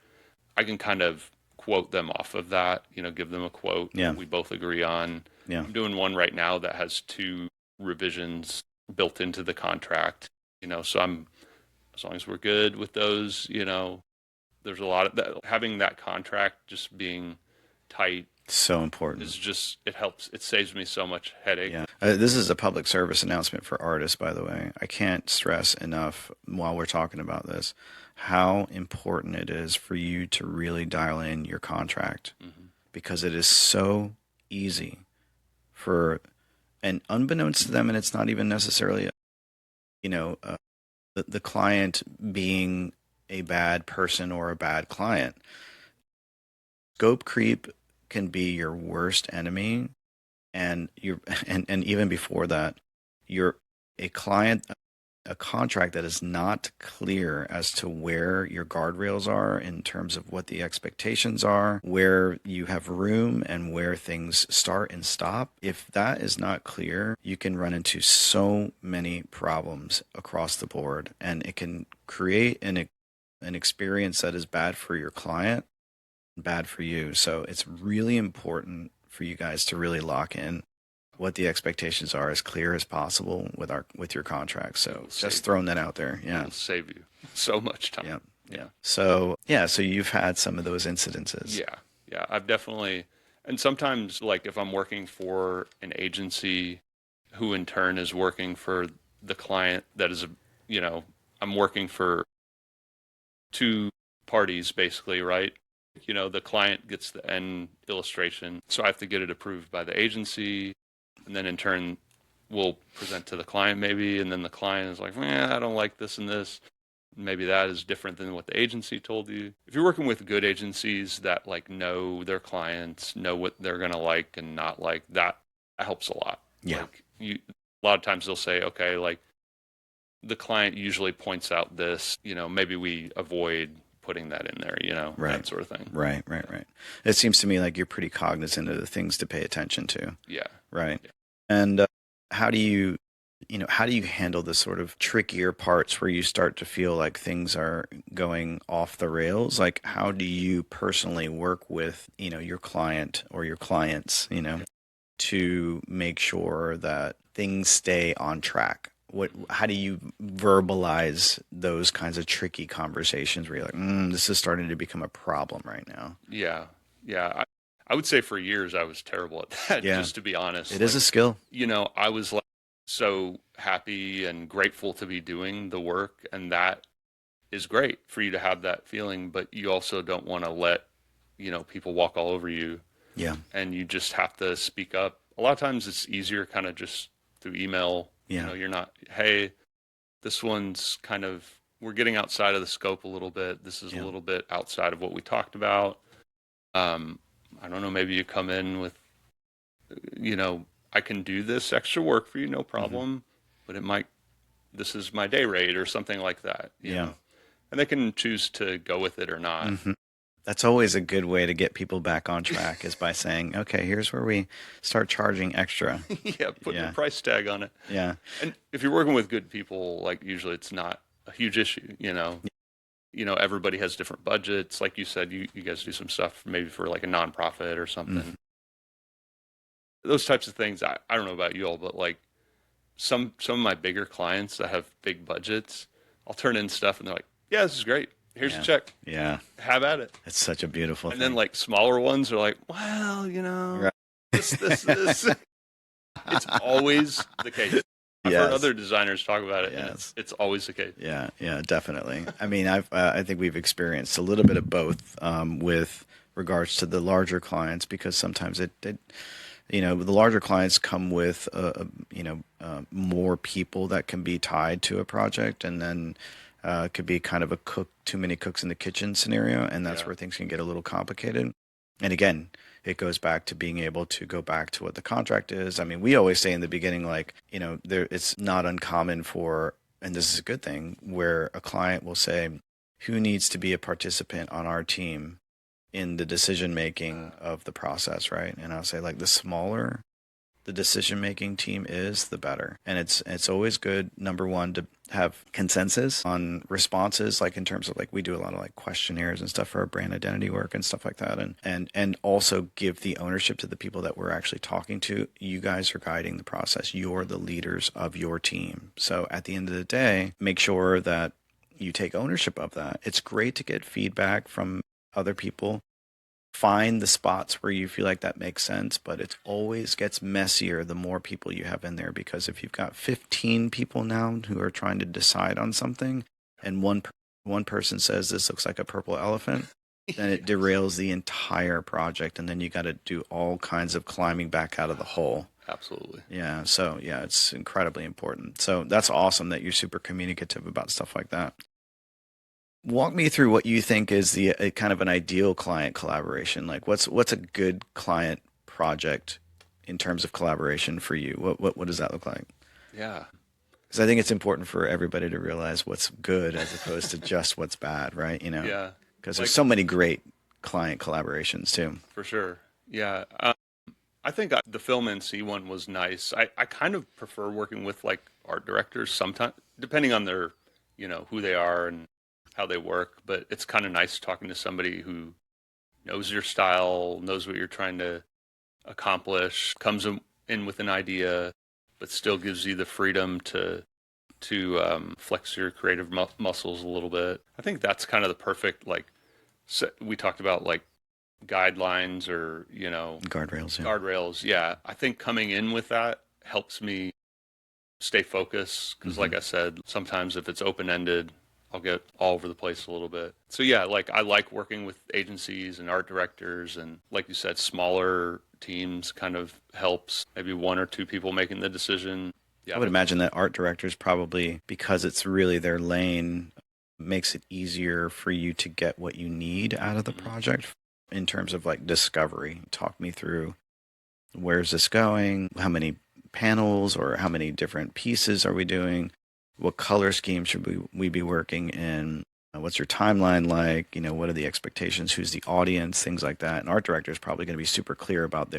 I can kind of quote them off of that, give them a quote Yeah. we both agree on. Yeah. I'm doing one right now that has 2 revisions built into the contract, so as long as we're good with those, there's a lot of that. Having that contract just being tight So important. is just, it helps. It saves me so much headache. Yeah. This is a public service announcement for artists, by the way. I can't stress enough while we're talking about this how important it is for you to really dial in your contract, because it is so easy and unbeknownst to them, and it's not even necessarily, the client being a bad person or a bad client. Scope creep can be your worst enemy, and even before that, you're a contract that is not clear as to where your guardrails are in terms of what the expectations are, where you have room and where things start and stop. If that is not clear, you can run into so many problems across the board, and it can create an experience that is bad for your client, bad for you. So it's really important for you guys to really lock in what the expectations are as clear as possible with your contract. So just throwing that out there. Yeah. It'll save you so much time. Yeah. So you've had some of those incidences. Yeah. I've definitely, and sometimes like if I'm working for an agency who in turn is working for the client that is, I'm working for 2 parties basically, right? The client gets the end illustration, so I have to get it approved by the agency, and then in turn we'll present to the client maybe, and then the client is like, I don't like this and this. Maybe that is different than what the agency told you. If you're working with good agencies that like know their clients, know what they're going to like and not like, that helps a lot. Yeah. Like a lot of times they'll say, okay, like the client usually points out this, maybe we avoid putting that in there, Right. That sort of thing. Right. It seems to me like you're pretty cognizant of the things to pay attention to. Yeah. Right. Yeah. And how do you handle the sort of trickier parts where you start to feel like things are going off the rails? Like, how do you personally work with, your client or your clients, to make sure that things stay on track? How do you verbalize those kinds of tricky conversations where you're like, this is starting to become a problem right now? Yeah. I would say for years I was terrible at that, just to be honest. It is a skill. I was like so happy and grateful to be doing the work, and that is great for you to have that feeling, but you also don't want to let, people walk all over you. Yeah. And you just have to speak up. A lot of times it's easier kind of just through email. Yeah. You're not, hey, this one's kind of, we're getting outside of the scope a little bit. This is a little bit outside of what we talked about. I don't know, maybe you come in with, I can do this extra work for you, no problem, but this is my day rate or something like that. You know? And they can choose to go with it or not. That's always a good way to get people back on track, is by saying, okay, here's where we start charging extra. Putting a price tag on it. Yeah. And if you're working with good people, like usually it's not a huge issue, everybody has different budgets. Like you said, you guys do some stuff maybe for like a nonprofit or something. Those types of things, I don't know about you all, but like some of my bigger clients that have big budgets, I'll turn in stuff and they're like, yeah, this is great. here's a Yeah. check. Yeah. Have at it. It's such a beautiful And thing. then like smaller ones are like, well, Right. this. It's always the case. I've heard Yes. other designers talk about it, and Yes. it's always the case. Yeah, yeah, definitely. I mean, I think we've experienced a little bit of both with regards to the larger clients, because sometimes the larger clients come with more people that can be tied to a project, and then it could be kind of a too many cooks in the kitchen scenario, and that's Yeah. where things can get a little complicated. And again, it goes back to being able to go back to what the contract is. I mean, we always say in the beginning, like, it's not uncommon for, and this is a good thing, where a client will say, who needs to be a participant on our team in the decision making of the process, right? And I'll say, like, the smaller the decision making team is, the better. And it's always good, number one, to have consensus on responses, like in terms of, like, we do a lot of like questionnaires and stuff for our brand identity work and stuff like that, and also give the ownership to the people that we're actually talking to. You guys are guiding the process. You're the leaders of your team. So at the end of the day, make sure that you take ownership of that. It's great to get feedback from other people. Find the spots where you feel like that makes sense, but it always gets messier the more people you have in there, because if you've got 15 people now who are trying to decide on something, and one person says this looks like a purple elephant, then it derails the entire project, and then you got to do all kinds of climbing back out of the hole. Absolutely. Yeah, so yeah, it's incredibly important. So that's awesome that you're super communicative about stuff like that. Walk me through what you think is the kind of an ideal client collaboration. Like, what's a good client project in terms of collaboration for you? What does that look like? Yeah. Because I think it's important for everybody to realize what's good as opposed to just what's bad, right? Yeah. Because there's so many great client collaborations too. For sure. Yeah. I think the film NC one was nice. I kind of prefer working with like art directors sometimes, depending on their, who they are and how they work. But it's kind of nice talking to somebody who knows your style, knows what you're trying to accomplish, comes in with an idea, but still gives you the freedom to flex your creative muscles a little bit. I think that's kind of the perfect, like, we talked about like guidelines or Guardrails, yeah. guardrails. Yeah, I think coming in with that helps me stay focused, because like I said, sometimes if it's open-ended, I'll get all over the place a little bit. So yeah, like I like working with agencies and art directors, and like you said, smaller teams kind of helps. Maybe one or two people making the decision. Yeah, I would imagine that art directors probably, because it's really their lane, makes it easier for you to get what you need out of the project in terms of like discovery. Talk me through, where's this going? How many panels or how many different pieces are we doing? What color scheme should we be working in? What's your timeline like? What are the expectations? Who's the audience? Things like that. And art director is probably going to be super clear about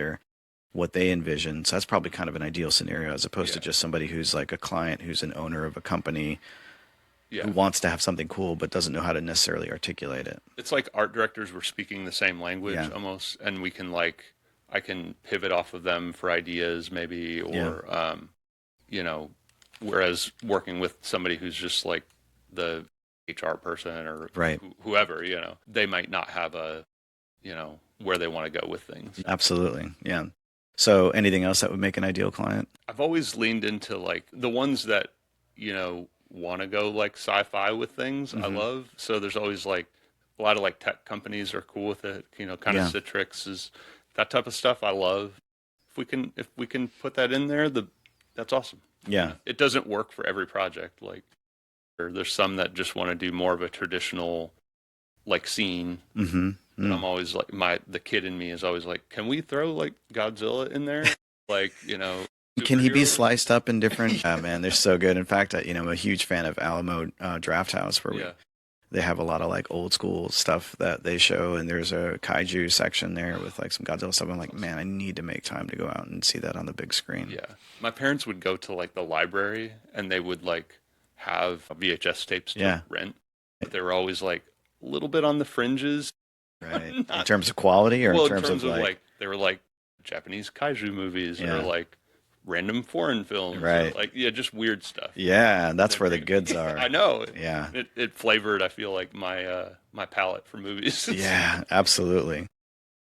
what they envision. So that's probably kind of an ideal scenario, as opposed to just somebody who's like a client, who's an owner of a company, who wants to have something cool but doesn't know how to necessarily articulate it. It's like art directors were speaking the same language almost, and we can I can pivot off of them for ideas maybe, or whereas working with somebody who's just like the HR person or whoever, they might not have where they want to go with things. Absolutely. Yeah. So anything else that would make an ideal client? I've always leaned into like the ones that, want to go like sci-fi with things. I love. So there's always like a lot of like tech companies are cool with it, kind of Citrix is that type of stuff. I love. If we can put that in there, that's awesome. Yeah. It doesn't work for every project. Like there's some that just want to do more of a traditional like scene. And I'm always like, the kid in me is always like, can we throw like Godzilla in there? Like, can he be sliced up in different? Man, they're so good. In fact, I'm a huge fan of Alamo Draft House, where they have a lot of like old school stuff that they show, and there's a kaiju section there with like some Godzilla stuff. I'm like, man, I need to make time to go out and see that on the big screen. Yeah, my parents would go to like the library, and they would like have VHS tapes to rent, but they were always like a little bit on the fringes. Right. In terms of quality, or in terms of like they were like Japanese kaiju movies, or like random foreign films, or Right. like, yeah, just weird stuff. Yeah, And that's then where the bring goods I are. know Yeah. it flavored, I feel like, my palette for movies. Yeah, absolutely.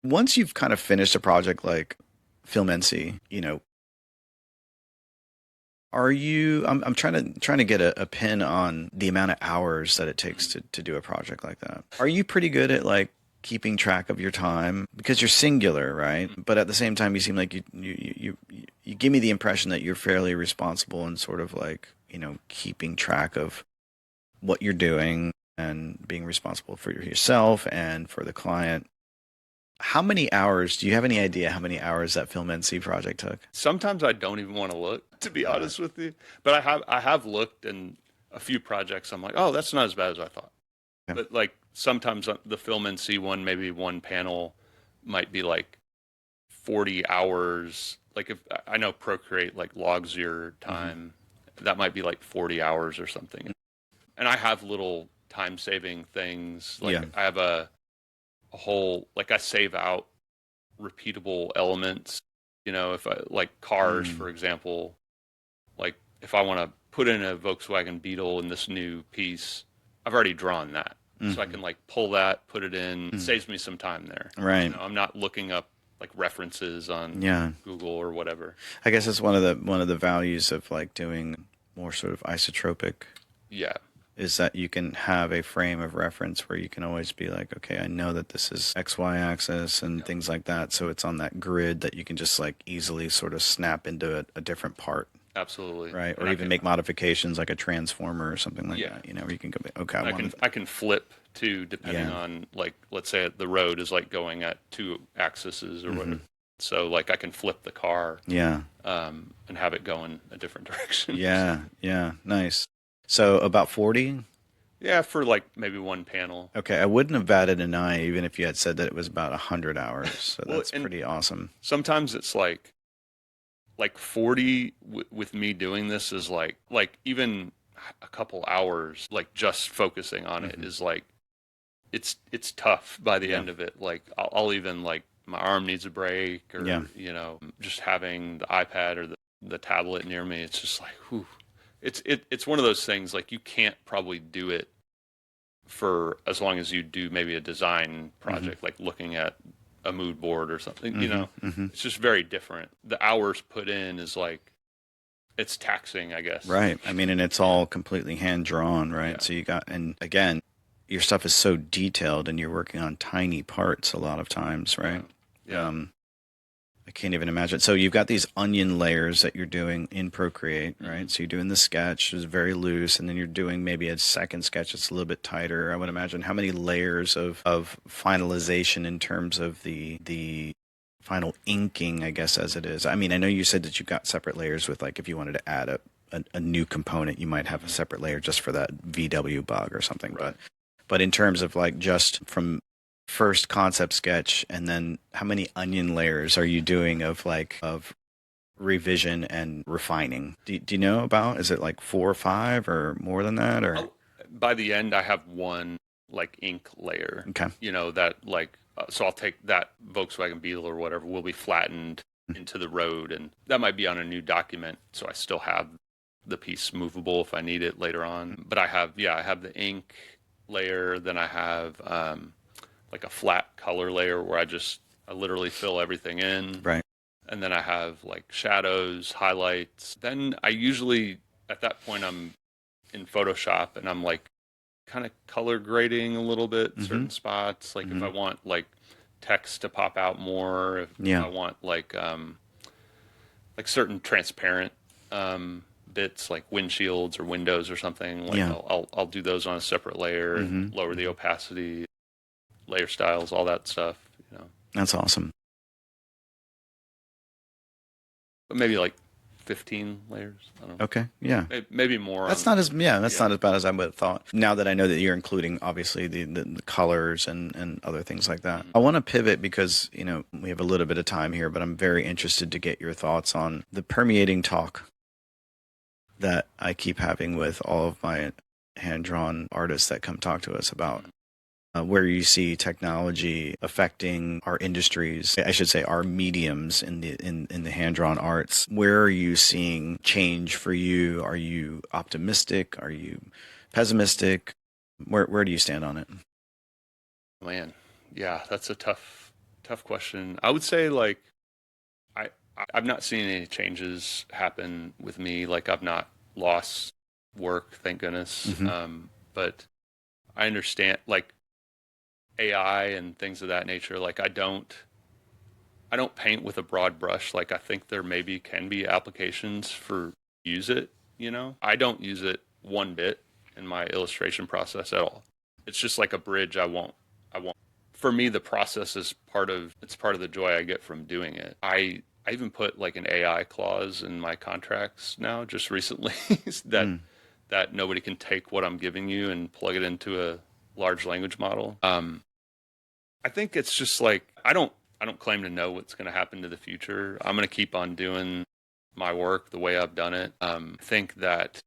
Once you've kind of finished a project like Film NC, are you I'm trying to get a pin on the amount of hours that it takes to do a project like that. Are you pretty good at like keeping track of your time because you're singular, right? But at the same time you seem like you give me the impression that you're fairly responsible and sort of like, keeping track of what you're doing and being responsible for yourself and for the client. How many hours, do you have any idea how many hours that Film NC project took? Sometimes I don't even want to look, to be honest with you. But I have looked in a few projects. I'm like, oh, that's not as bad as I thought. Okay. But like sometimes the Film NC one, maybe one panel might be like 40 hours. Like if I know Procreate like logs your time, that might be like 40 hours or something. And I have little time saving things. Like Yeah. I have a whole, like I save out repeatable elements. If I like cars, Mm. for example, like if I want to put in a Volkswagen Beetle in this new piece, I've already drawn that. So I Mhm. can like pull that, put it in. It Mm. saves me some time there. Right. I'm not looking up like references on Yeah. Google or whatever. I guess it's one of the values of like doing more sort of isotropic Yeah. is that you can have a frame of reference where you can always be like, okay, I know that this is XY axis and things like that. So it's on that grid that you can just like easily sort of snap into a different part, Absolutely. right? Or And I even can, make modifications like a transformer or something like yeah. that, where you can go, okay, I can I can flip too, depending Yeah. on, like, let's say the road is like going at two axes or whatever. So like I can flip the car Yeah. and have it go in a different direction. Yeah. Yeah. Nice. So about 40? Yeah, for like maybe one panel. Okay, I wouldn't have batted an eye even if you had said that it was about 100 hours. So Well, that's and pretty awesome. sometimes it's like 40 with me doing this is like even a couple hours like just focusing on it is like it's tough by the Yeah. end of it. Like I'll even like my arm needs a break, or Yeah. just having the iPad or the tablet near me, it's just like, whew. It's one of those things, like you can't probably do it for as long as you do maybe a design project, like looking at a mood board or something. It's just very different. The hours put in is like, it's taxing, I guess. Right. I mean, and it's all completely hand drawn, right? Yeah. So and again, your stuff is so detailed and you're working on tiny parts a lot of times, right? Yeah. I can't even imagine. So you've got these onion layers that you're doing in Procreate, right? So you're doing the sketch, it's very loose, and then you're doing maybe a second sketch that's a little bit tighter. I would imagine how many layers of finalization in terms of the final inking, I guess, as it is. I mean, I know you said that you've got separate layers with, like, if you wanted to add a new component, you might have a separate layer just for that VW bug or something. Right. But in terms of like just from first concept sketch, and then how many onion layers are you doing of revision and refining? Do you know about? Is it like 4 or 5 or more than that, or? By the end, I have one like ink layer. Okay. That like, so I'll take that Volkswagen Beetle or whatever will be flattened into the road, and that might be on a new document, so I still have the piece movable if I need it later on. But I have the ink layer, then I have like a flat color layer where I literally fill everything in. Right. And then I have like shadows, highlights. Then I usually, at that point, I'm in Photoshop and I'm like kind of color grading a little bit, certain spots. Like if I want like text to pop out more, if I want like certain transparent bits like windshields or windows or something, like I'll do those on a separate layer and lower the opacity, layer styles, all that stuff. That's awesome. But maybe like 15 layers. I don't know. Okay. Yeah. Maybe more. That's not as not as bad as I would have thought. Now that I know that you're including obviously the colors and other things like that. I want to pivot because, we have a little bit of time here, but I'm very interested to get your thoughts on the permeating talk that I keep having with all of my hand-drawn artists that come talk to us about where you see technology affecting our industries, I should say our mediums in the hand-drawn arts. Where are you seeing change for you? Are you optimistic? Are you pessimistic? Where do you stand on it? Man, yeah, that's a tough question. I would say like I I've not seen any changes happen with me. Like I've not lost work, thank goodness. Hmm. But I understand like AI and things of that nature. Like I don't paint with a broad brush. Like I think there maybe can be applications for use it, you know. I don't use it one bit in my illustration process at all. It's just like a bridge I won't. For me the process is part of the joy I get from doing it. I even put like an AI clause in my contracts now just recently that Mm. that nobody can take what I'm giving you and plug it into a large language model. I think it's just like I don't claim to know what's going to happen to the future. I'm going to keep on doing my work the way I've done it. I think that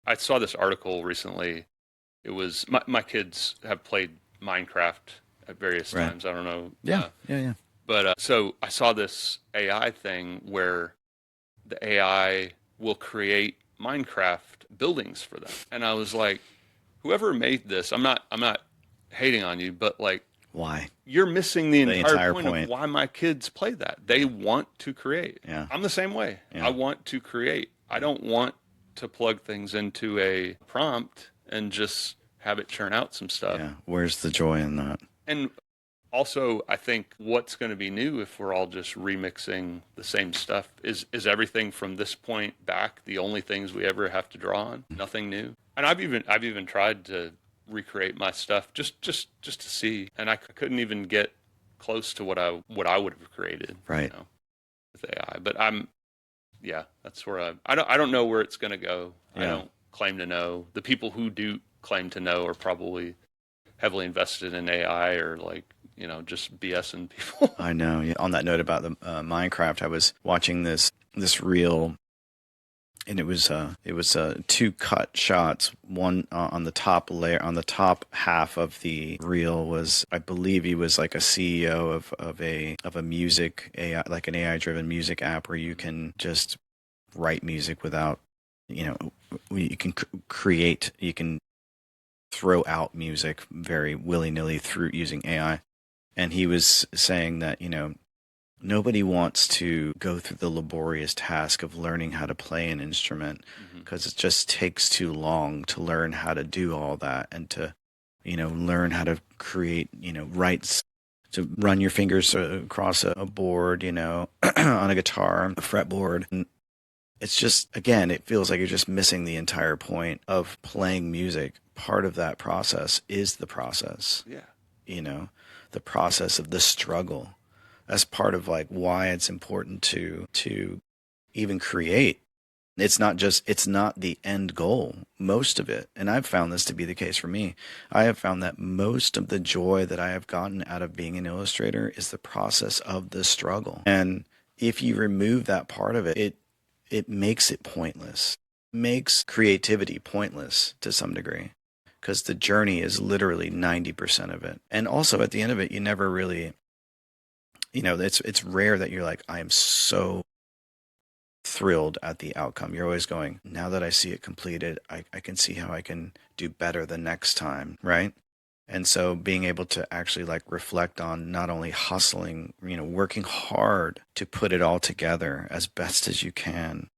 I saw this article recently. It was my kids have played Minecraft at various Right. times. I don't know, Yeah. Yeah. Yeah. but so I saw this AI thing where the AI will create Minecraft buildings for them, and I was like, whoever made this, I'm not hating on you, but like Why? you're missing the The entire entire point of point. why my kids play that. They want to create. Yeah. I'm the same way. I Yeah. want to create. I don't want to plug things into a prompt and just have it churn out some stuff. Yeah. Where's the joy in that? And also, I think what's going to be new if we're all just remixing the same stuff is everything from this point back the only things we ever have to draw on, nothing new. And I've even tried to recreate my stuff just to see, and I couldn't even get close to what I would have created, Right. with AI. But yeah, that's where I don't know where it's going to go. I Yeah. don't claim to know. The people who do claim to know are probably heavily invested in AI or like just BSing people. I know. Yeah. On that note about the Minecraft, I was watching this reel, and it was two cut shots. One on the top layer, on the top half of the reel was, I believe, he was like a CEO of a music AI, like an AI driven music app where you can just write music without, you can create, you can throw out music very willy nilly through using AI. And he was saying that, nobody wants to go through the laborious task of learning how to play an instrument, Hmm. because it just takes too long to learn how to do all that, and to, learn how to create, write, to run your fingers across a board, on a guitar, a fretboard. And it's just, again, it feels like you're just missing the entire point of playing music. Part of that process is the process, Yeah. the process of the struggle. That's part of like why it's important to even create. It's not the end goal, most of it. And I've found this to be the case for me. I have found that most of the joy that I have gotten out of being an illustrator is the process of the struggle. And if you remove that part of it, it makes it pointless. Makes creativity pointless to some degree, because the journey is literally 90% of it. And also at the end of it, you never really, it's rare that you're like, I am so thrilled at the outcome. You're always going, now that I see it completed, I can see how I can do better the next time, right? And so being able to actually like reflect on not only hustling, working hard to put it all together as best as you can.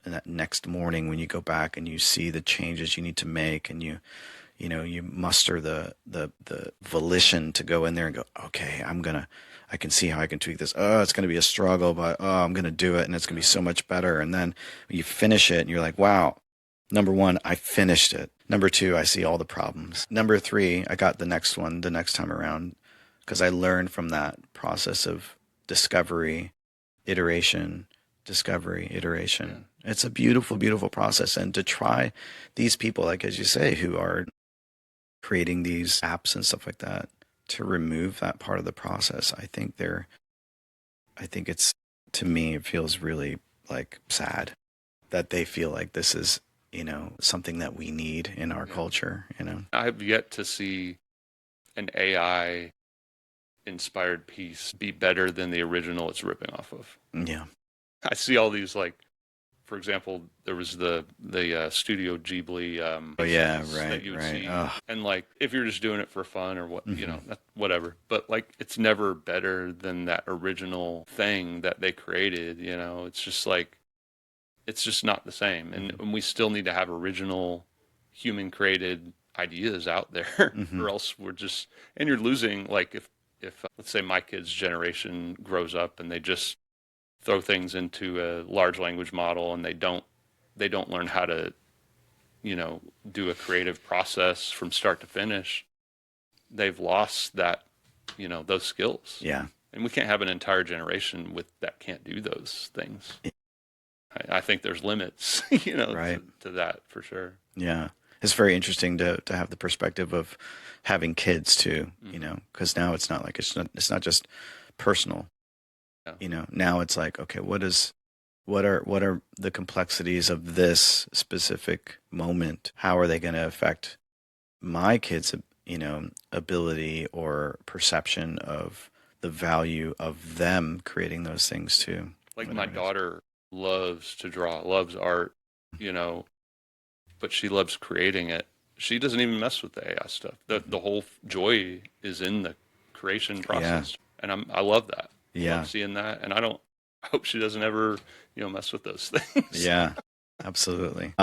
And that next morning when you go back and you see the changes you need to make, and you muster the volition to go in there and go, okay, I can see how I can tweak this. Oh, it's going to be a struggle, but I'm going to do it, and it's going to be so much better. And then you finish it and you're like, wow, number one, I finished it. Number two, I see all the problems. Number three, I got the next one the next time around, because I learned from that process of discovery, iteration, discovery, Yeah. iteration. It's a beautiful, beautiful process. And to try these people, like as you say, who are creating these apps and stuff like that, to remove that part of the process, I think it's, to me, it feels really like sad that they feel like this is, something that we need in our Yeah. culture. I have yet to see an AI inspired piece be better than the original it's ripping off of? Yeah. I see all these, like, for example, there was the Studio Ghibli Oh yeah, pieces right, that you would right. see, Oh. and like if you're just doing it for fun or what, Mhm. whatever. But like it's never better than that original thing that they created. It's just like it's just not the same, and we still need to have original human created ideas out there, Mhm. or else we're just and you're losing. Like if let's say my kids' generation grows up and they just throw things into a large language model and they don't learn how to do a creative process from start to finish, they've lost those skills. Yeah. And we can't have an entire generation that can't do those things. I think there's limits Right. to that for sure. Yeah. It's very interesting to have the perspective of having kids too, because now it's not like it's not just personal. Yeah. Now it's like, okay, what are the complexities of this specific moment? How are they going to affect my kids' ability or perception of the value of them creating those things too? Like Whatever my it is. daughter loves to draw, loves art, but she loves creating it. She doesn't even mess with the AI stuff. The whole joy is in the creation Yeah. process, and I love that. I Yeah. love seeing that, and I hope she doesn't ever mess with those things. Yeah. Absolutely.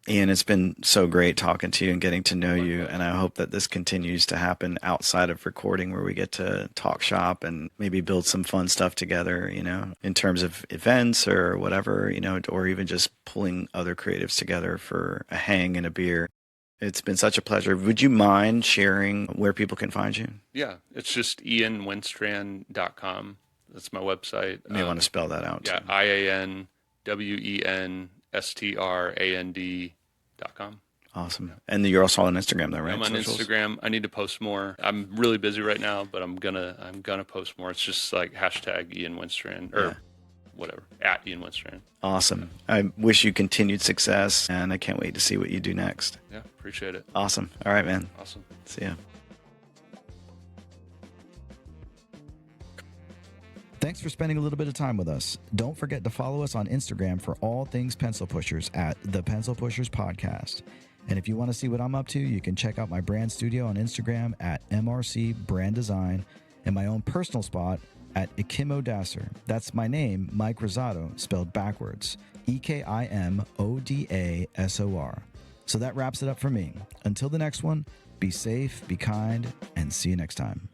Ian, it's been so great talking to you and getting to know you, and I hope that this continues to happen outside of recording, where we get to talk shop and maybe build some fun stuff together, in terms of events or whatever, or even just pulling other creatives together for a hang and a beer. It's been such a pleasure. Would you mind sharing where people can find you? Yeah, it's just ianwenstrand.com. That's my website. You may want to spell that out Yeah, too. IANWENSTRAND.com. Awesome. And you're also on Instagram though, right? I'm on Socials? Instagram. I need to post more. I'm really busy right now, but I'm gonna post more. It's just like hashtag Ian Wenstrand or whatever, at Ian Wenstrand. Awesome. I wish you continued success, and I can't wait to see what you do next. Yeah, appreciate it. Awesome. All right, man. Awesome. See ya. Thanks for spending a little bit of time with us. Don't forget to follow us on Instagram for all things Pencil Pushers at the Pencil Pushers Podcast. And if you want to see what I'm up to, you can check out my brand studio on Instagram at MRC Brand Design and my own personal spot at Ikimodasor. That's my name, Mike Rosato, spelled backwards. EKIMODASOR. So that wraps it up for me. Until the next one, be safe, be kind, and see you next time.